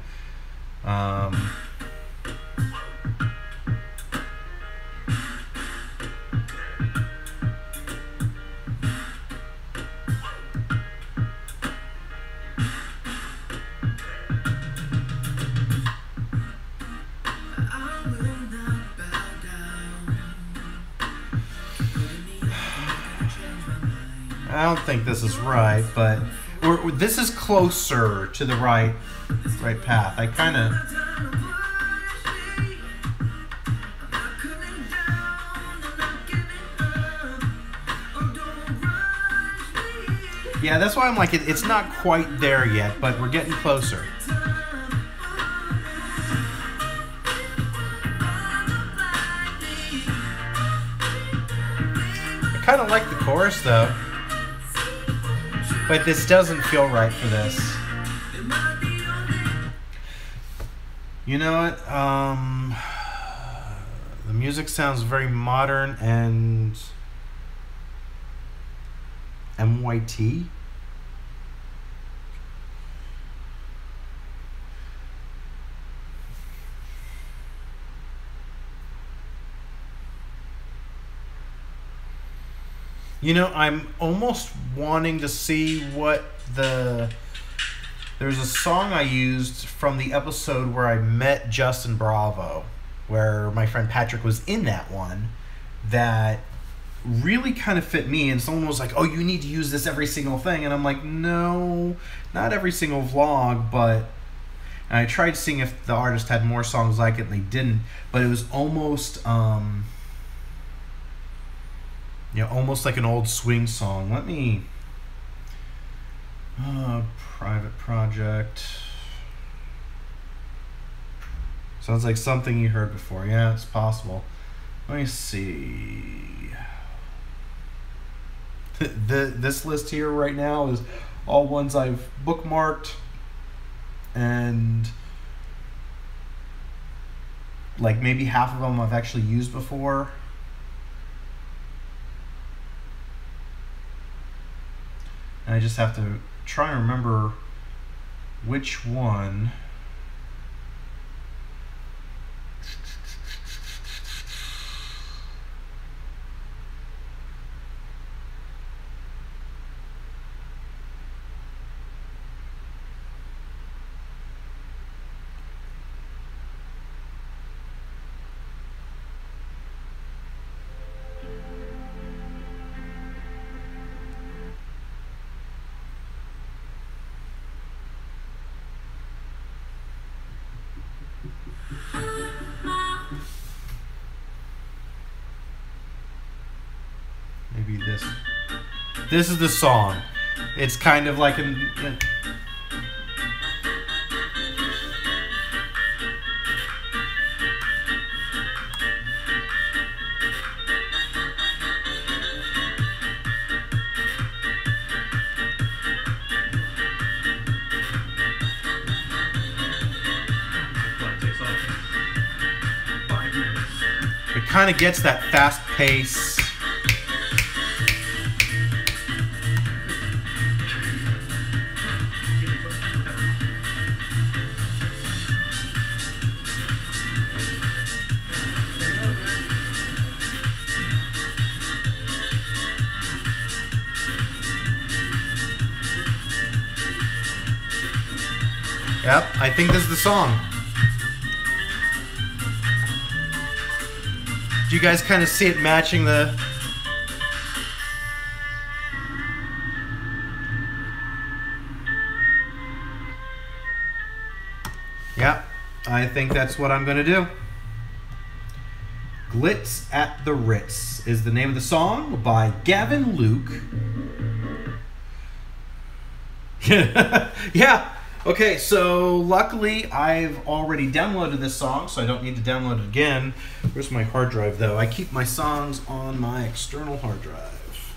Speaker 1: I don't think this is right, but this is closer to the right path. I kind of... Yeah, that's why I'm like, it's not quite there yet, but we're getting closer. I kind of like the chorus, though. But this doesn't feel right for this. You know what? The music sounds very modern and MYT. You know, I'm almost wanting to see what there's a song I used from the episode where I met Justin Bravo, where my friend Patrick was in that one, that really kind of fit me. And someone was like, oh, you need to use this every single thing. And I'm like, no, not every single vlog, but... And I tried seeing if the artist had more songs like it, and they didn't. But it was almost, almost like an old swing song. Let me... private project. Sounds like something you heard before. Yeah, it's possible. Let me see. This list here right now is all ones I've bookmarked, and like maybe half of them I've actually used before. And I just have to try and remember which one. Maybe this. This is the song. It's kind of like an... It kind of gets that fast pace. Yep, I think this is the song. Do you guys kind of see it matching the... Yep, I think that's what I'm going to do. Glitz at the Ritz is the name of the song by Gavin Luke. Yeah. Okay, so luckily I've already downloaded this song, so I don't need to download it again. Where's my hard drive, though? I keep my songs on my external hard drive.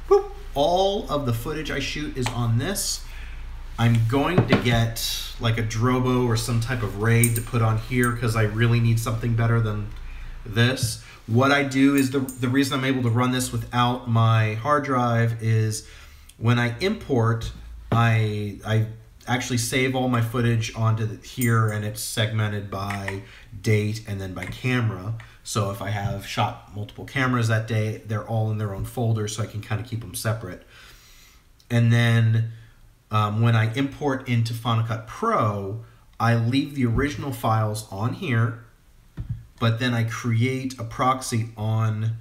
Speaker 1: Boop. All of the footage I shoot is on this. I'm going to get like a Drobo or some type of RAID to put on here because I really need something better than this. What I do is the reason I'm able to run this without my hard drive is when I import, I actually save all my footage onto here, and it's segmented by date and then by camera. So if I have shot multiple cameras that day, they're all in their own folder, so I can kind of keep them separate. And then when I import into Final Cut Pro, I leave the original files on here, but then I create a proxy on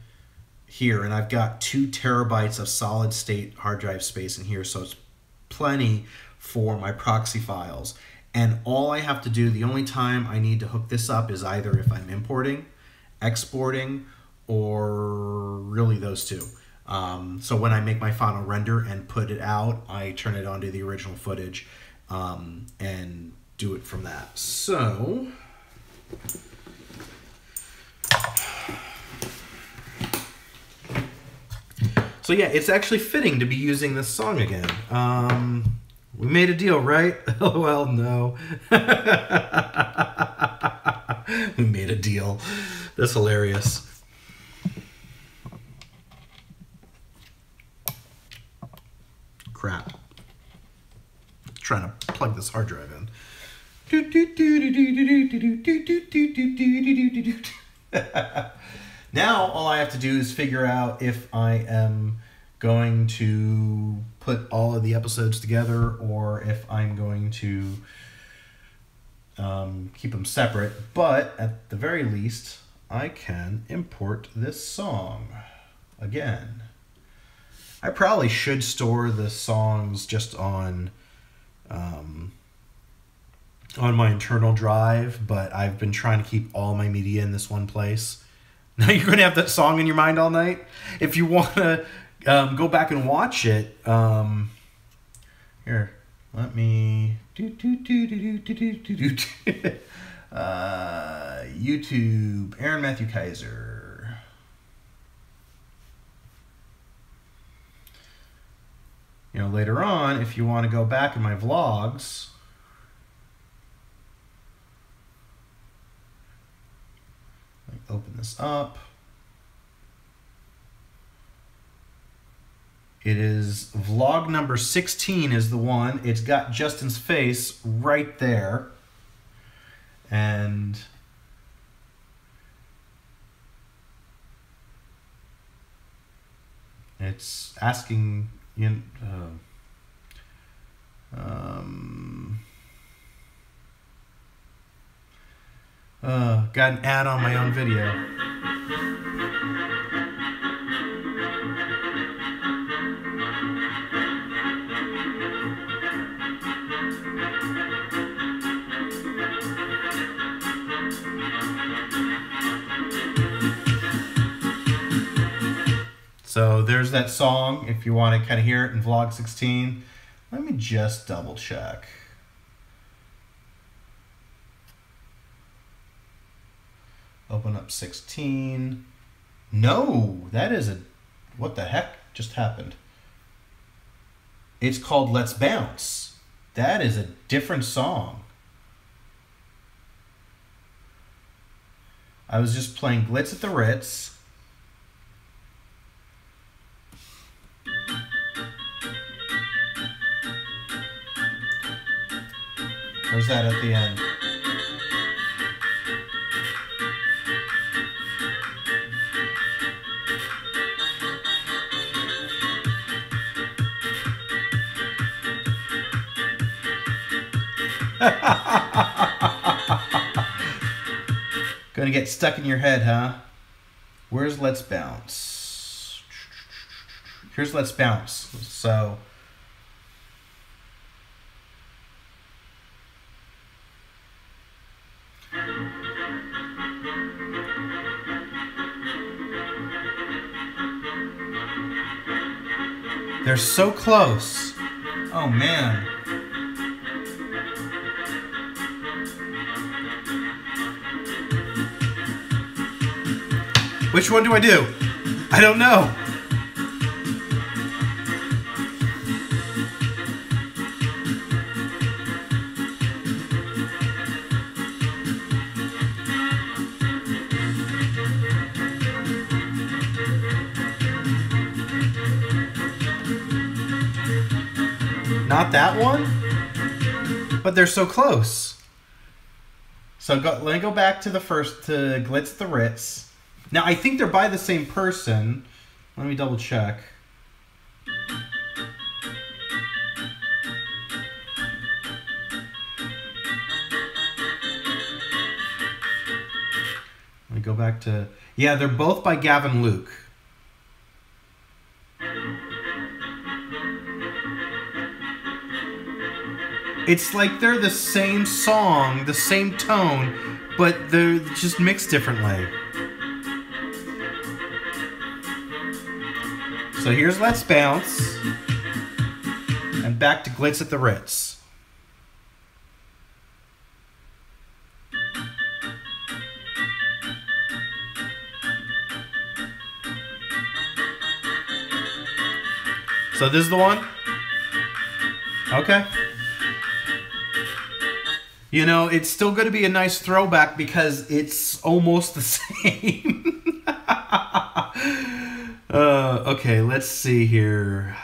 Speaker 1: here, and I've got 2 terabytes of solid state hard drive space in here, so it's plenty for my proxy files. And all I have to do, the only time I need to hook this up is either if I'm importing, exporting, or really those two. So when I make my final render and put it out, I turn it onto the original footage and do it from that. So yeah, it's actually fitting to be using this song again. We made a deal, right? Well, no. We made a deal. That's hilarious. Crap. Trying to plug this hard drive in. Now all I have to do is figure out if I am going to put all of the episodes together or if I'm going to keep them separate. But at the very least, I can import this song. again. I probably should store the songs just on my internal drive, but I've been trying to keep all my media in this one place. Now you're going to have that song in your mind all night. If you want to go back and watch it, here, let me YouTube, Aaron Matthew Kaiser. You know, later on, if you want to go back in my vlogs, let me open this up. It is vlog number 16 is the one. It's got Justin's face right there. And it's asking, you know, got an ad on my own video. So there's that song, if you want to kind of hear it in vlog 16. Let me just double check. Open up 16. No, that is a... What the heck just happened? It's called Let's Bounce. That is a different song. I was just playing Glitz at the Ritz. Where's that at the end? Gonna get stuck in your head, huh? Where's Let's Bounce? Here's Let's Bounce. So they're so close. Oh man. Which one do I do? I don't know. Not that one? But they're so close. So let me go back to the first, to Glitz the Ritz. Now, I think they're by the same person. Let me double check. Let me go back to... Yeah, they're both by Gavin Luke. It's like they're the same song, the same tone, but they're just mixed differently. So here's Let's Bounce, and back to Glitz at the Ritz. So this is the one? Okay. You know, it's still going to be a nice throwback because it's almost the same. Okay, let's see here.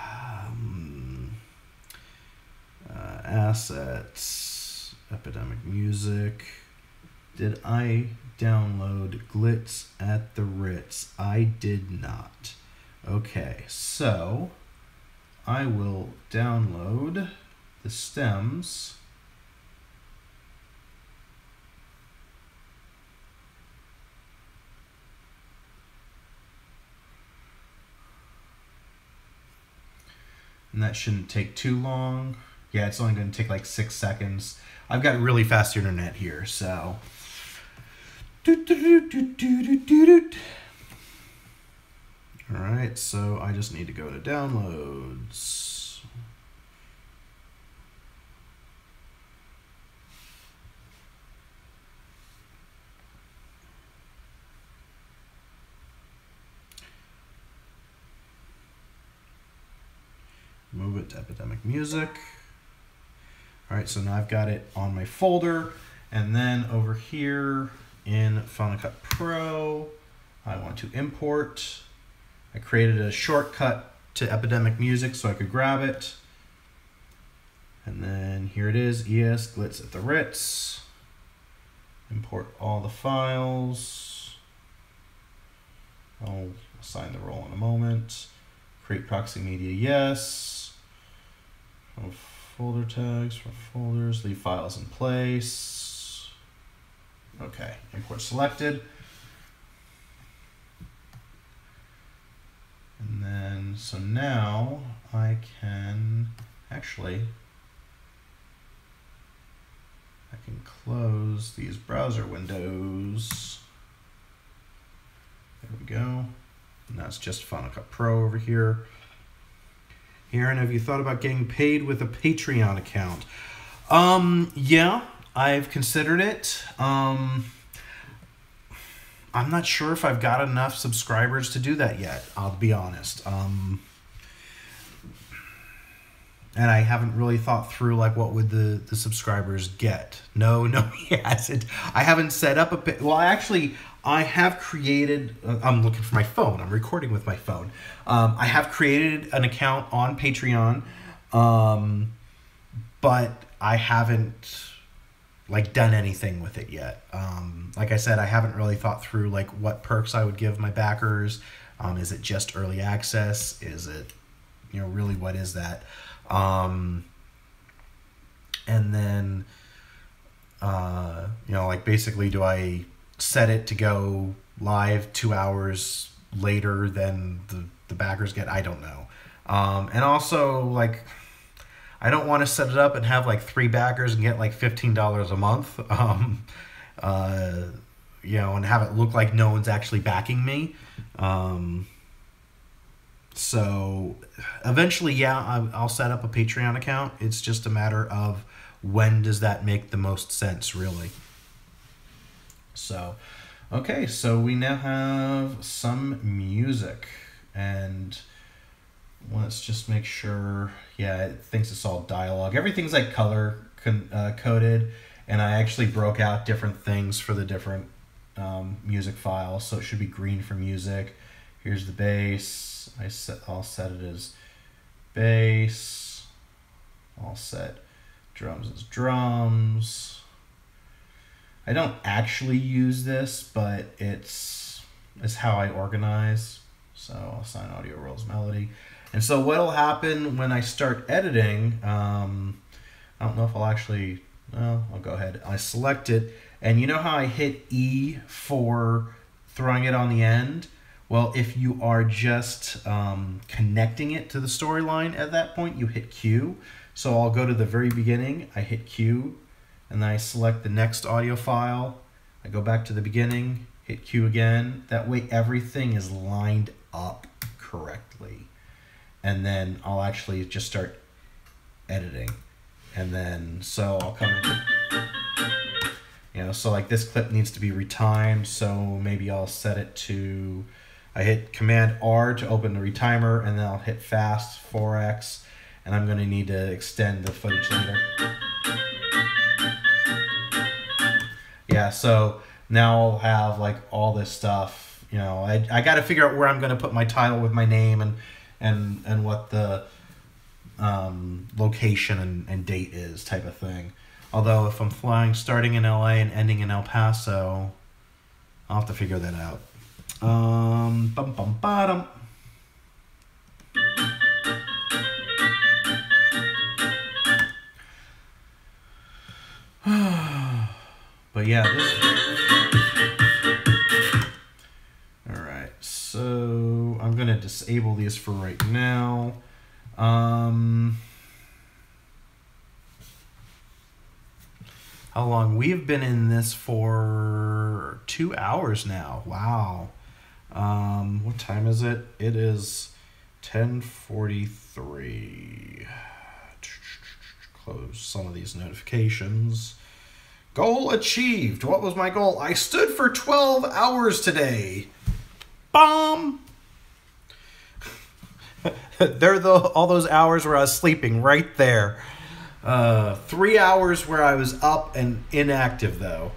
Speaker 1: Assets, Epidemic Music. Did I download Glitz at the Ritz? I did not. Okay, so I will download the stems. And that shouldn't take too long. Yeah, it's only going to take like 6 seconds. I've got really fast internet here, so. Alright, so I just need to go to downloads. Move it to Epidemic Music. Alright, so now I've got it on my folder. And then over here in Final Cut Pro, I want to import. I created a shortcut to Epidemic Music so I could grab it. And then here it is, ES Glitz at the Ritz. Import all the files. I'll assign the role in a moment. Create proxy media, yes. Folder tags for folders, leave files in place. Okay, import selected. And then, so now I can actually, I can close these browser windows. There we go. And that's just Final Cut Pro over here. Aaron, have you thought about getting paid with a Patreon account? Yeah, I've considered it. I'm not sure if I've got enough subscribers to do that yet, I'll be honest. And I haven't really thought through like what would the subscribers get. No, yes, I haven't set up a, well, actually, I have created, I'm looking for my phone, I'm recording with my phone. I have created an account on Patreon, but I haven't like done anything with it yet. Like I said, I haven't really thought through like what perks I would give my backers. Is it just early access? Is it, you know, really what is that? And then, you know, like basically do I set it to go live 2 hours later than the backers get? I don't know. And also like, I don't want to set it up and have like 3 backers and get like $15 a month, you know, and have it look like no one's actually backing me. So eventually, yeah, I'll set up a Patreon account. It's just a matter of when does that make the most sense, really. So, okay, so we now have some music, and let's just make sure, yeah, it thinks it's all dialogue. Everything's like color coded, and I actually broke out different things for the different music files, so it should be green for music. Here's the bass. I'll set it as bass. I'll set drums as drums. I don't actually use this, but it's how I organize. So I'll assign audio roles melody. And so what'll happen when I start editing, I don't know if I'll actually, well, I'll go ahead. I select it, and you know how I hit E for throwing it on the end? Well, if you are just connecting it to the storyline at that point, you hit Q. So I'll go to the very beginning, I hit Q, and then I select the next audio file. I go back to the beginning, hit Q again. That way everything is lined up correctly. And then I'll actually just start editing. And then, so I'll come in, you know, so like this clip needs to be retimed. So maybe I'll set it to, I hit Command R to open the retimer, and then I'll hit fast 4x, and I'm going to need to extend the footage later. Yeah, so now I'll have like all this stuff, you know, I got to figure out where I'm going to put my title with my name and what the location and date is, type of thing. Although if I'm flying starting in LA and ending in El Paso, I'll have to figure that out. Bum bum bottom. But yeah, all right, so I'm gonna disable these for right now. How long? We've been in this for 2 hours now. Wow. What time is it? It is 10:43. Close some of these notifications. Goal achieved. What was my goal? I stood for 12 hours today. Bomb. There all those hours where I was sleeping right there. 3 hours where I was up and inactive though.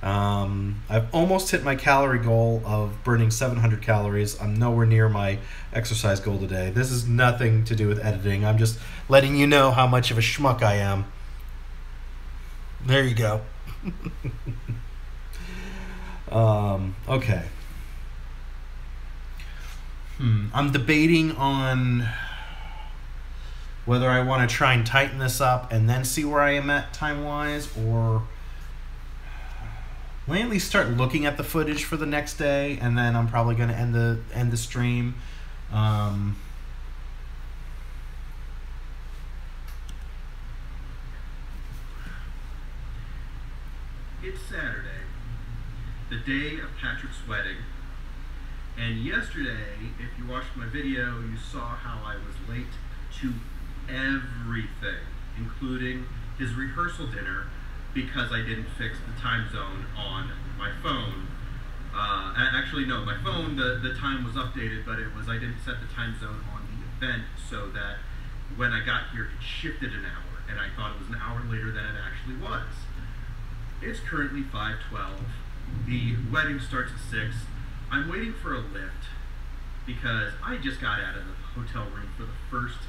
Speaker 1: I've almost hit my calorie goal of burning 700 calories. I'm nowhere near my exercise goal today. This is nothing to do with editing. I'm just letting you know how much of a schmuck I am. There you go. Okay. I'm debating on whether I want to try and tighten this up and then see where I am at time-wise, or let me at least start looking at the footage for the next day, and then I'm probably going to end the stream.
Speaker 3: It's Saturday, the day of Patrick's wedding, and yesterday, if you watched my video, you saw how I was late to everything, including his rehearsal dinner, because I didn't fix the time zone on my phone. Actually, no, my phone, the time was updated, but I didn't set the time zone on the event so that when I got here, it shifted an hour, and I thought it was an hour later than it actually was. It's currently 5:12. The wedding starts at 6. I'm waiting for a lift because I just got out of the hotel room for the first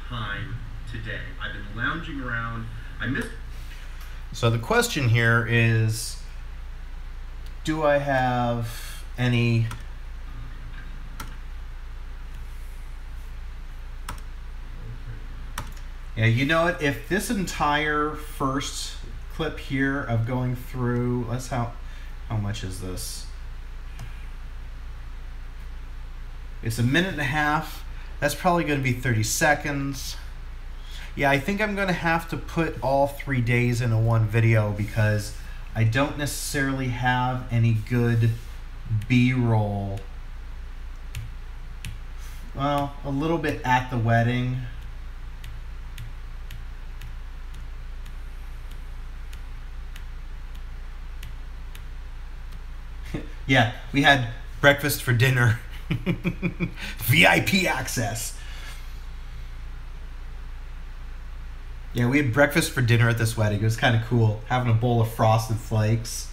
Speaker 3: time today. I've been lounging around. I missed.
Speaker 1: So the question here is, do I have any Yeah, you know what? If this entire first clip here of going through, how much is this? It's a minute and a half. That's probably going to be 30 seconds. Yeah, I think I'm going to have to put all 3 days into one video because I don't necessarily have any good B-roll. Well, a little bit at the wedding. Yeah, we had breakfast for dinner. VIP access. Yeah, we had breakfast for dinner at this wedding. It was kind of cool, having a bowl of Frosted Flakes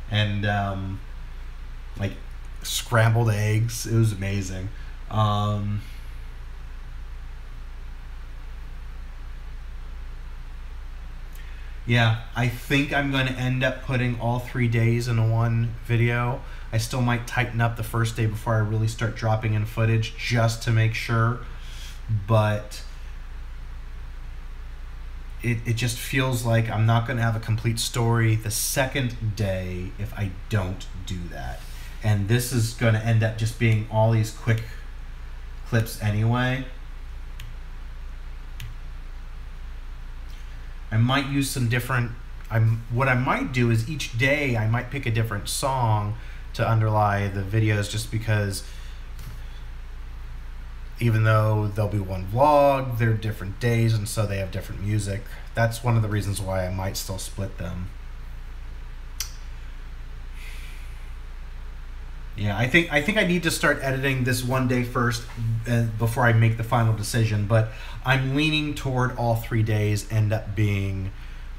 Speaker 1: and like scrambled eggs. It was amazing. Yeah, I think I'm going to end up putting all 3 days into one video. I still might tighten up the first day before I really start dropping in footage just to make sure. But it just feels like I'm not going to have a complete story the second day if I don't do that. And this is going to end up just being all these quick clips anyway. I might use some different, what I might do is each day I might pick a different song to underlie the videos, just because even though there'll be one vlog, they're different days and so they have different music. That's one of the reasons why I might still split them. Yeah, I think I need to start editing this one day first before I make the final decision, but I'm leaning toward all 3 days end up being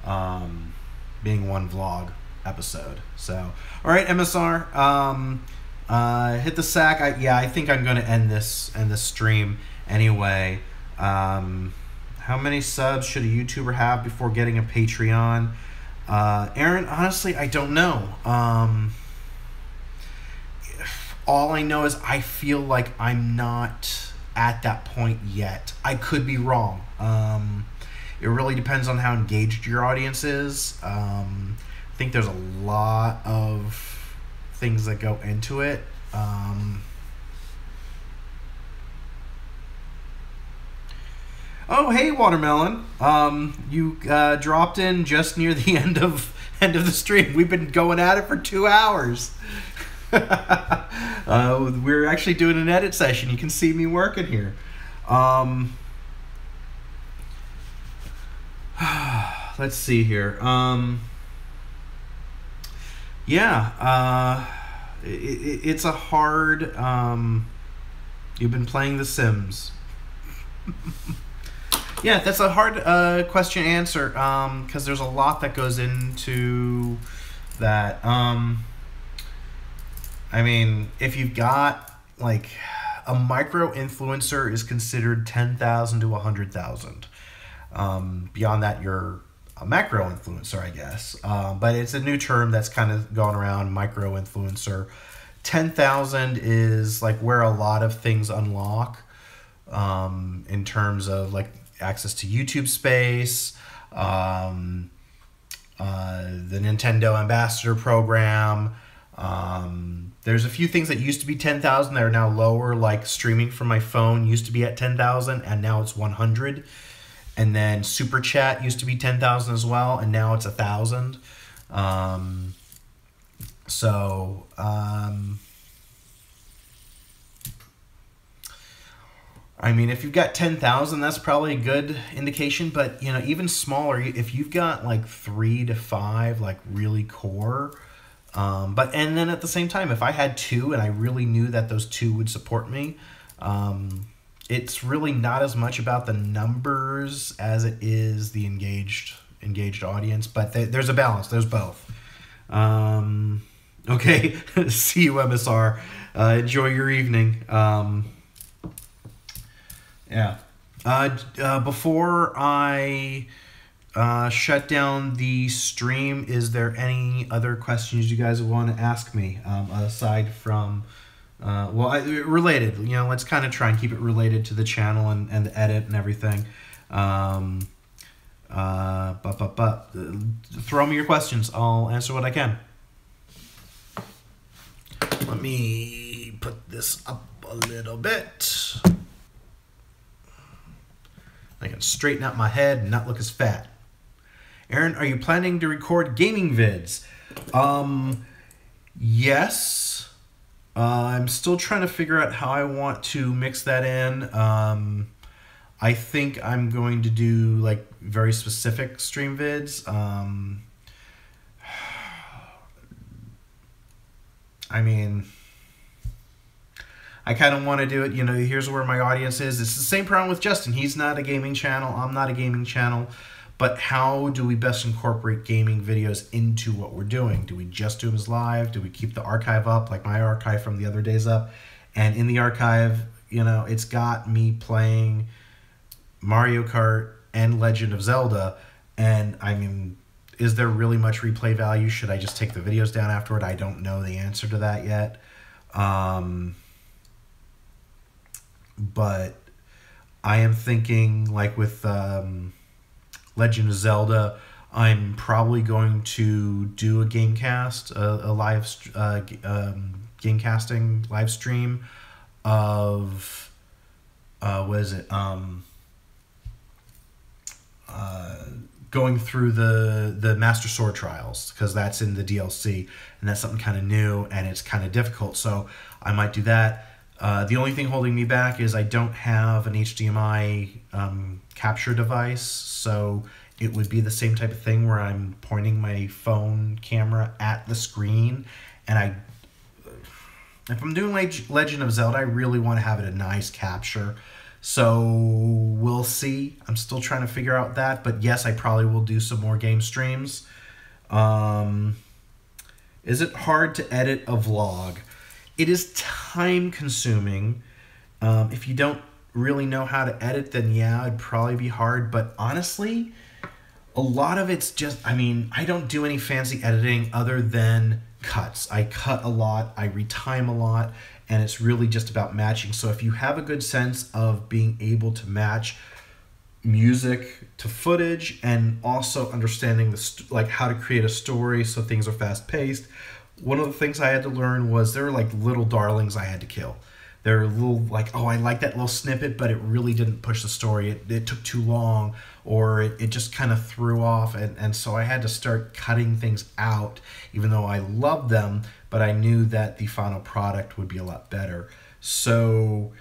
Speaker 1: one vlog episode. So, all right, MSR, hit the sack. I think I'm going to end this stream anyway. How many subs should a YouTuber have before getting a Patreon? Aaron, honestly, I don't know. All I know is I feel like I'm not at that point yet. I could be wrong. It really depends on how engaged your audience is. I think there's a lot of things that go into it. Oh, hey, Watermelon. You dropped in just near the end of the stream. We've been going at it for 2 hours. We're actually doing an edit session. You can see me working here. Let's see here. It's a hard. You've been playing The Sims. Yeah, that's a hard question to answer because there's a lot that goes into that. I mean, if you've got like a micro influencer is considered 10,000 to 100,000. Beyond that, you're a macro influencer, I guess. But it's a new term that's kind of gone around, micro influencer. 10,000 is like where a lot of things unlock in terms of like access to YouTube space, the Nintendo Ambassador Program. There's a few things that used to be 10,000 that are now lower, like streaming from my phone used to be at 10,000 and now it's 100. And then Super Chat used to be 10,000 as well, and now it's 1,000. I mean, if you've got 10,000, that's probably a good indication. But you know, even smaller, if you've got like 3 to 5, like really core. And then at the same time, if I had 2 and I really knew that those 2 would support me, it's really not as much about the numbers as it is the engaged audience. But there's a balance. There's both. Okay, see you, MSR. Enjoy your evening. Before I shut down the stream, is there any other questions you guys want to ask me aside from related? You know, let's kind of try and keep it related to the channel and the edit and everything. Throw me your questions. I'll answer what I can. Let me put this up a little bit. I can straighten out my head and not look as fat. Aaron, are you planning to record gaming vids? Yes. I'm still trying to figure out how I want to mix that in. I think I'm going to do like very specific stream vids. I mean, I kind of want to do it, you know, here's where my audience is. It's the same problem with Justin. He's not a gaming channel. I'm not a gaming channel. But how do we best incorporate gaming videos into what we're doing? Do we just do them as live? Do we keep the archive up, like my archive from the other days up? And in the archive, you know, it's got me playing Mario Kart and Legend of Zelda. And I mean, is there really much replay value? Should I just take the videos down afterward? I don't know the answer to that yet. But I am thinking, like with Legend of Zelda, I'm probably going to do a gamecast, a live gamecasting live stream of going through the Master Sword trials, because that's in the DLC and that's something kind of new and it's kind of difficult. So I might do that. The only thing holding me back is I don't have an HDMI capture device, so it would be the same type of thing where I'm pointing my phone camera at the screen, and if I'm doing Legend of Zelda, I really want to have it a nice capture. So we'll see. I'm still trying to figure out that, but yes, I probably will do some more game streams. Is it hard to edit a vlog? It is time consuming. If you don't really know how to edit, then yeah, it'd probably be hard. But honestly, a lot of it's just, I mean, I don't do any fancy editing other than cuts. I cut a lot, I retime a lot, and it's really just about matching. So if you have a good sense of being able to match music to footage and also understanding like how to create a story so things are fast paced. One of the things I had to learn was there were like little darlings I had to kill. they're a little like, oh, I like that little snippet, but it really didn't push the story. It took too long, or it just kind of threw off. And so I had to start cutting things out, even though I loved them, but I knew that the final product would be a lot better. So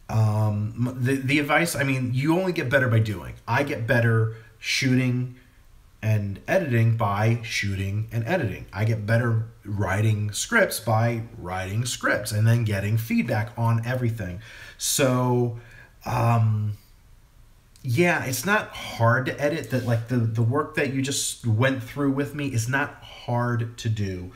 Speaker 1: the advice, I mean, you only get better by doing. I get better shooting and editing by shooting and editing. I get better writing scripts by writing scripts and then getting feedback on everything. So, yeah, it's not hard to edit. That like the work that you just went through with me is not hard to do.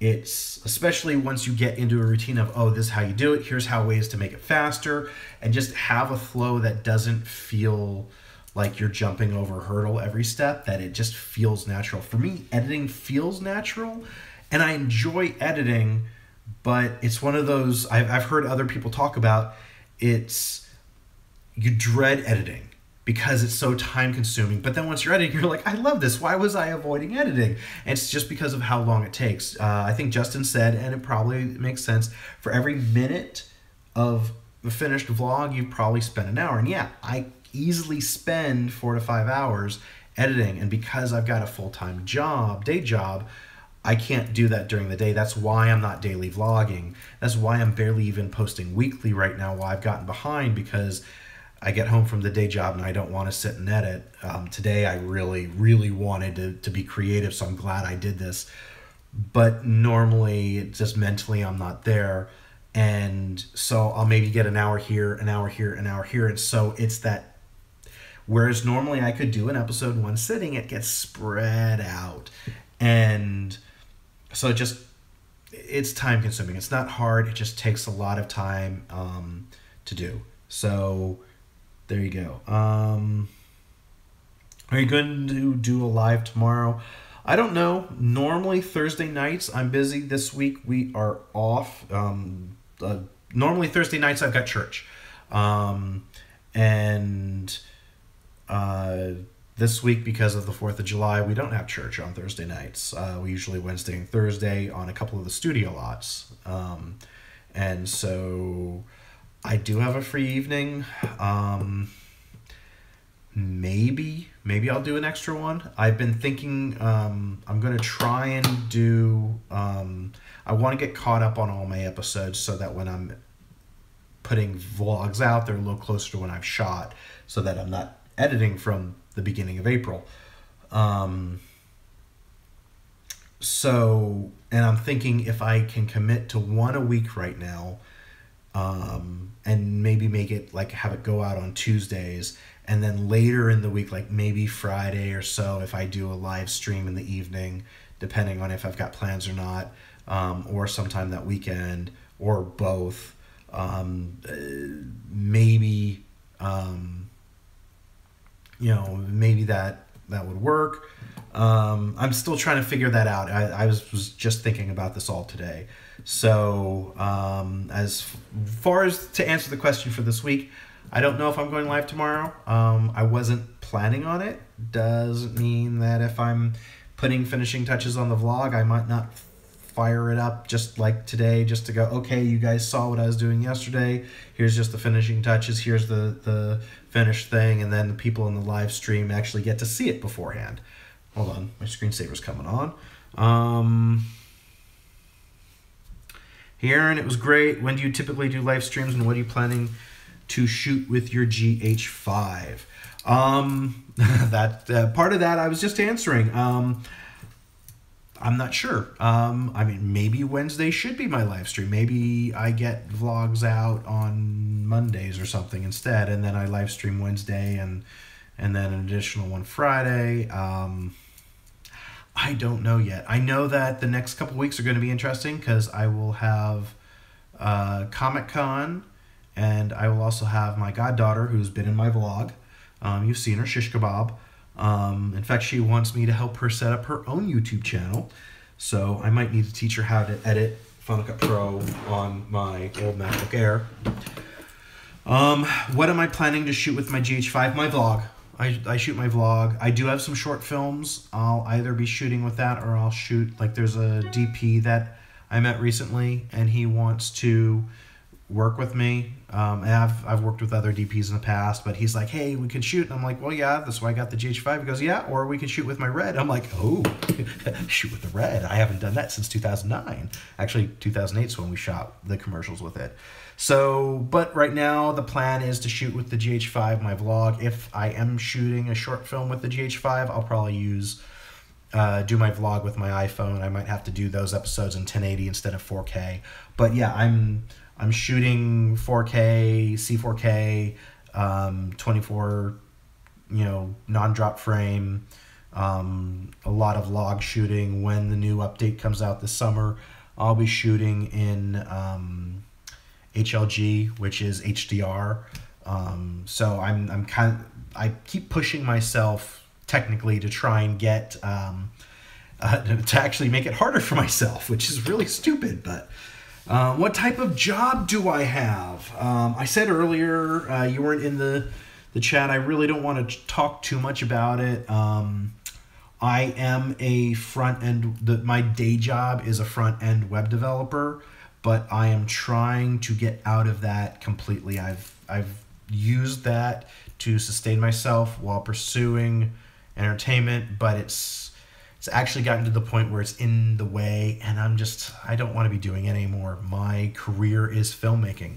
Speaker 1: It's especially once you get into a routine of, oh, this is how you do it. Here's how ways to make it faster, and just have a flow that doesn't feel like you're jumping over a hurdle every step, that it just feels natural. For me, editing feels natural, and I enjoy editing, but it's one of those, I've heard other people talk about, it's, you dread editing because it's so time consuming. But then once you're editing, you're like, I love this. Why was I avoiding editing? And it's just because of how long it takes. I think Justin said, and it probably makes sense, for every minute of the finished vlog, you've probably spent an hour. And yeah, I easily spend 4 to 5 hours editing, and because I've got a full-time job, day job, I can't do that during the day. That's why I'm not daily vlogging. That's why I'm barely even posting weekly right now, why I've gotten behind, because I get home from the day job and I don't want to sit and edit. Today I really wanted to be creative, so I'm glad I did this, but normally it's just mentally I'm not there. And so I'll maybe get an hour here, an hour here, an hour here, and so it's that. Whereas normally I could do an episode in one sitting, it gets spread out. And so it's time consuming. It's not hard. It just takes a lot of time to do. So there you go. Are you going to do a live tomorrow? I don't know. Normally Thursday nights I'm busy. This week we are off. Normally Thursday nights I've got church. This week, because of the 4th of July, we don't have church on Thursday nights. We usually Wednesday and Thursday on a couple of the studio lots. And so I do have a free evening. Maybe I'll do an extra one. I've been thinking I'm going to try and do... I want to get caught up on all my episodes so that when I'm putting vlogs out, they're a little closer to when I've shot, so that I'm not editing from the beginning of April. And I'm thinking if I can commit to one a week right now, and maybe make it like have it go out on Tuesdays, and then later in the week, like maybe Friday or so, if I do a live stream in the evening, depending on if I've got plans or not, or sometime that weekend, or both, maybe that would work. I'm still trying to figure that out. I was just thinking about this all today. So as far as to answer the question for this week, I don't know if I'm going live tomorrow. I wasn't planning on it. Doesn't mean that if I'm putting finishing touches on the vlog, I might not fire it up just like today, just to go, okay, you guys saw what I was doing yesterday. Here's just the finishing touches. Here's the finished thing. And then the people in the live stream actually get to see it beforehand. Hold on. My screensaver's coming on. Here, and it was great. When do you typically do live streams, and what are you planning to shoot with your GH5? That part of that I was just answering. I'm not sure. I mean, maybe Wednesday should be my live stream. Maybe I get vlogs out on Mondays or something instead, and then I live stream Wednesday and then an additional one Friday. I don't know yet. I know that the next couple weeks are going to be interesting because I will have Comic-Con, and I will also have my goddaughter who's been in my vlog. You've seen her, Shish Kebab. In fact, she wants me to help her set up her own YouTube channel. So I might need to teach her how to edit Final Cut Pro on my old MacBook Air. What am I planning to shoot with my GH5? My vlog. I shoot my vlog. I do have some short films. I'll either be shooting with that, or I'll shoot, like there's a DP that I met recently, and he wants to work with me. And I've worked with other DPs in the past, but he's like, hey, we can shoot. And I'm like, well, yeah, that's why I got the GH5. He goes, yeah, or we can shoot with my Red. I'm like, oh, shoot with the Red. I haven't done that since 2009. Actually, 2008 is when we shot the commercials with it. So, but right now the plan is to shoot with the GH5, my vlog. If I am shooting a short film with the GH5, I'll probably do my vlog with my iPhone. I might have to do those episodes in 1080 instead of 4K. But yeah, I'm shooting 4K, C4K, 24, non-drop frame, a lot of log shooting. When the new update comes out this summer, I'll be shooting in HLG, which is HDR. So I keep pushing myself technically to try and get to actually make it harder for myself, which is really stupid. But what type of job do I have? I said earlier, you weren't in the chat, I really don't want to talk too much about it. I am a front-end, my day job is a front-end web developer, but I am trying to get out of that completely. I've used that to sustain myself while pursuing entertainment, but it's actually gotten to the point where it's in the way, and I don't want to be doing it anymore. My career is filmmaking,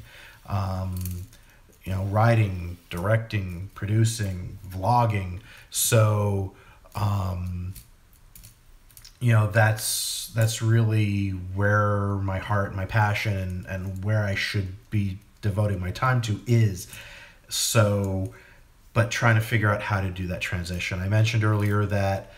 Speaker 1: writing, directing, producing, vlogging. So, that's really where my heart, my passion, and where I should be devoting my time to is. So, but trying to figure out how to do that transition. I mentioned earlier that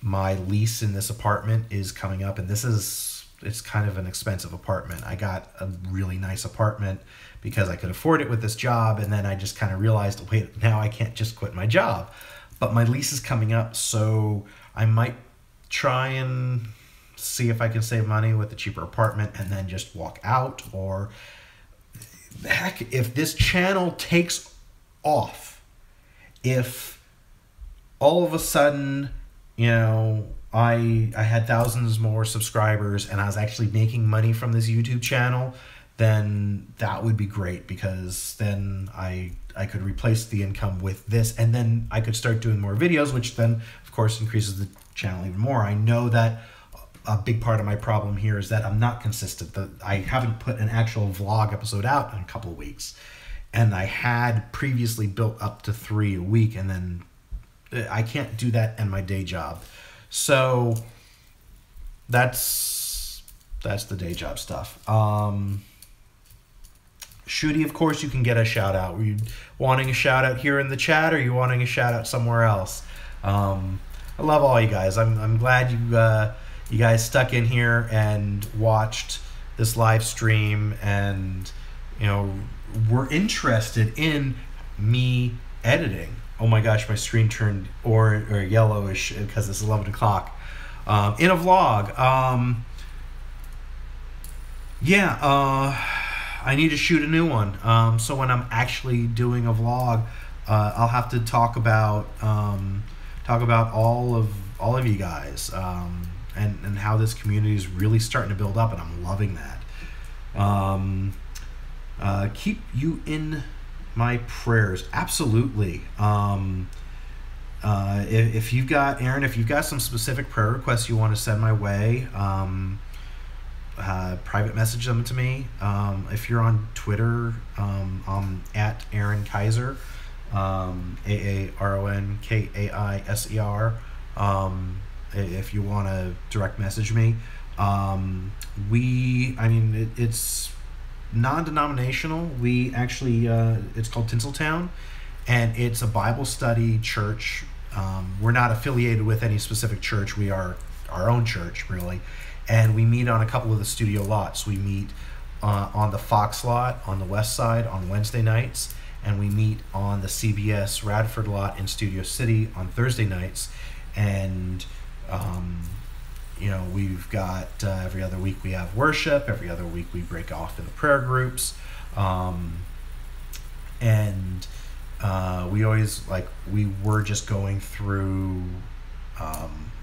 Speaker 1: my lease in this apartment is coming up, and it's kind of an expensive apartment. I got a really nice apartment because I could afford it with this job, and then I just kind of realized, wait, now I can't just quit my job. But my lease is coming up, so I might try and see if I can save money with a cheaper apartment and then just walk out. Or heck, if this channel takes off, if all of a sudden, I had thousands more subscribers and I was actually making money from this YouTube channel, then that would be great, because then I could replace the income with this, and then I could start doing more videos, which then of course increases the channel even more. I know that a big part of my problem here is that I'm not consistent. I haven't put an actual vlog episode out in a couple of weeks, and I had previously built up to 3 a week, and then I can't do that in my day job. So that's the day job stuff. Shooty, of course, you can get a shout out. Were you wanting a shout out here in the chat, or are you wanting a shout out somewhere else? I love all you guys. I'm glad you guys stuck in here and watched this live stream, and were interested in me editing. Oh my gosh, my screen turned orange or yellowish because it's 11 o'clock. In a vlog. I need to shoot a new one. So when I'm actually doing a vlog, I'll have to talk about all of you guys, and how this community is really starting to build up, and I'm loving that. Keep you in my prayers. Absolutely. If you've got, Aaron, if you've got some specific prayer requests you want to send my way, private message them to me. If you're on Twitter, I'm at Aaron Kaiser, AARONKAISER. If you want to direct message me, it's non-denominational. We actually, it's called Tinseltown, and it's a Bible study church. We're not affiliated with any specific church. We are our own church, really. And we meet on a couple of the studio lots. We meet on the Fox lot on the west side on Wednesday nights, and we meet on the CBS Radford lot in Studio City on Thursday nights. And we've got every other week we have worship. Every other week we break off into prayer groups, and we always, we were just going through.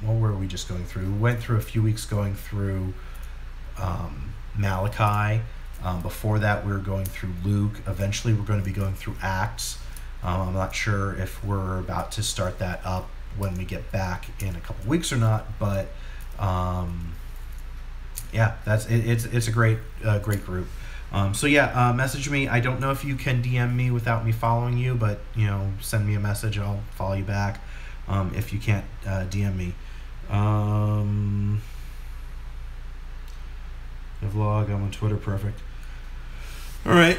Speaker 1: What were we just going through? We went through a few weeks going through Malachi. Before that, we were going through Luke. Eventually, we're going to be going through Acts. I'm not sure if we're about to start that up when we get back in a couple weeks or not, but yeah, it's a great group. So yeah, message me. I don't know if you can DM me without me following you, but send me a message. I'll follow you back. If you can't DM me. The vlog. I'm on Twitter. Perfect. All right.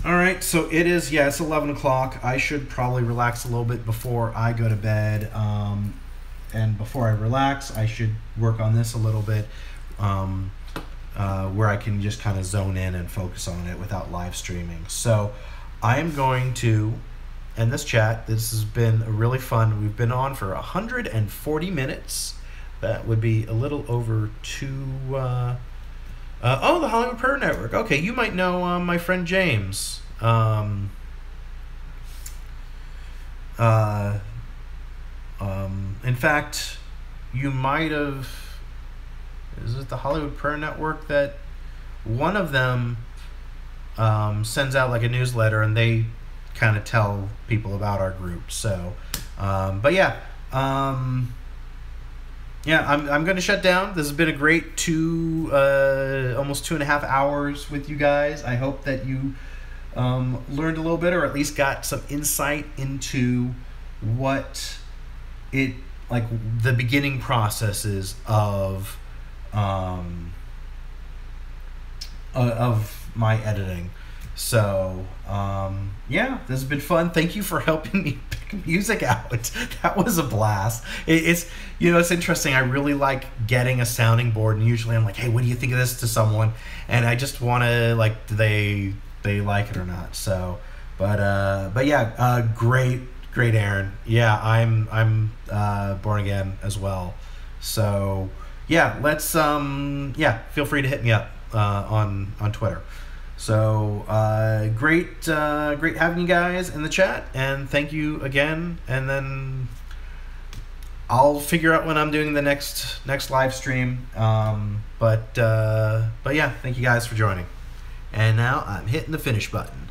Speaker 1: All right. So it is. Yeah, it's 11 o'clock. I should probably relax a little bit before I go to bed. And before I relax, I should work on this a little bit, where I can just kind of zone in and focus on it without live streaming. So I am going to end this chat. This has been really fun. We've been on for 140 minutes. That would be a little over two. Oh, the Hollywood Prayer Network. Okay, you might know my friend James. In fact, you might have. Is it the Hollywood Prayer Network that one of them sends out like a newsletter and they kind of tell people about our group? So, but yeah. Yeah, I'm going to shut down. This has been a great almost 2.5 hours with you guys. I hope that you learned a little bit, or at least got some insight into what the beginning processes of my editing. So, yeah, this has been fun. Thank you for helping me pick music out. That was a blast. It's interesting. I really like getting a sounding board, and usually I'm like, hey, what do you think of this to someone? And I just want to, do they like it or not? So, but yeah, great, Aaron. Yeah, I'm born again as well. So, yeah, let's, feel free to hit me up on Twitter. So great having you guys in the chat, and thank you again. And then I'll figure out when I'm doing the next live stream. But yeah, thank you guys for joining. And now I'm hitting the finish button.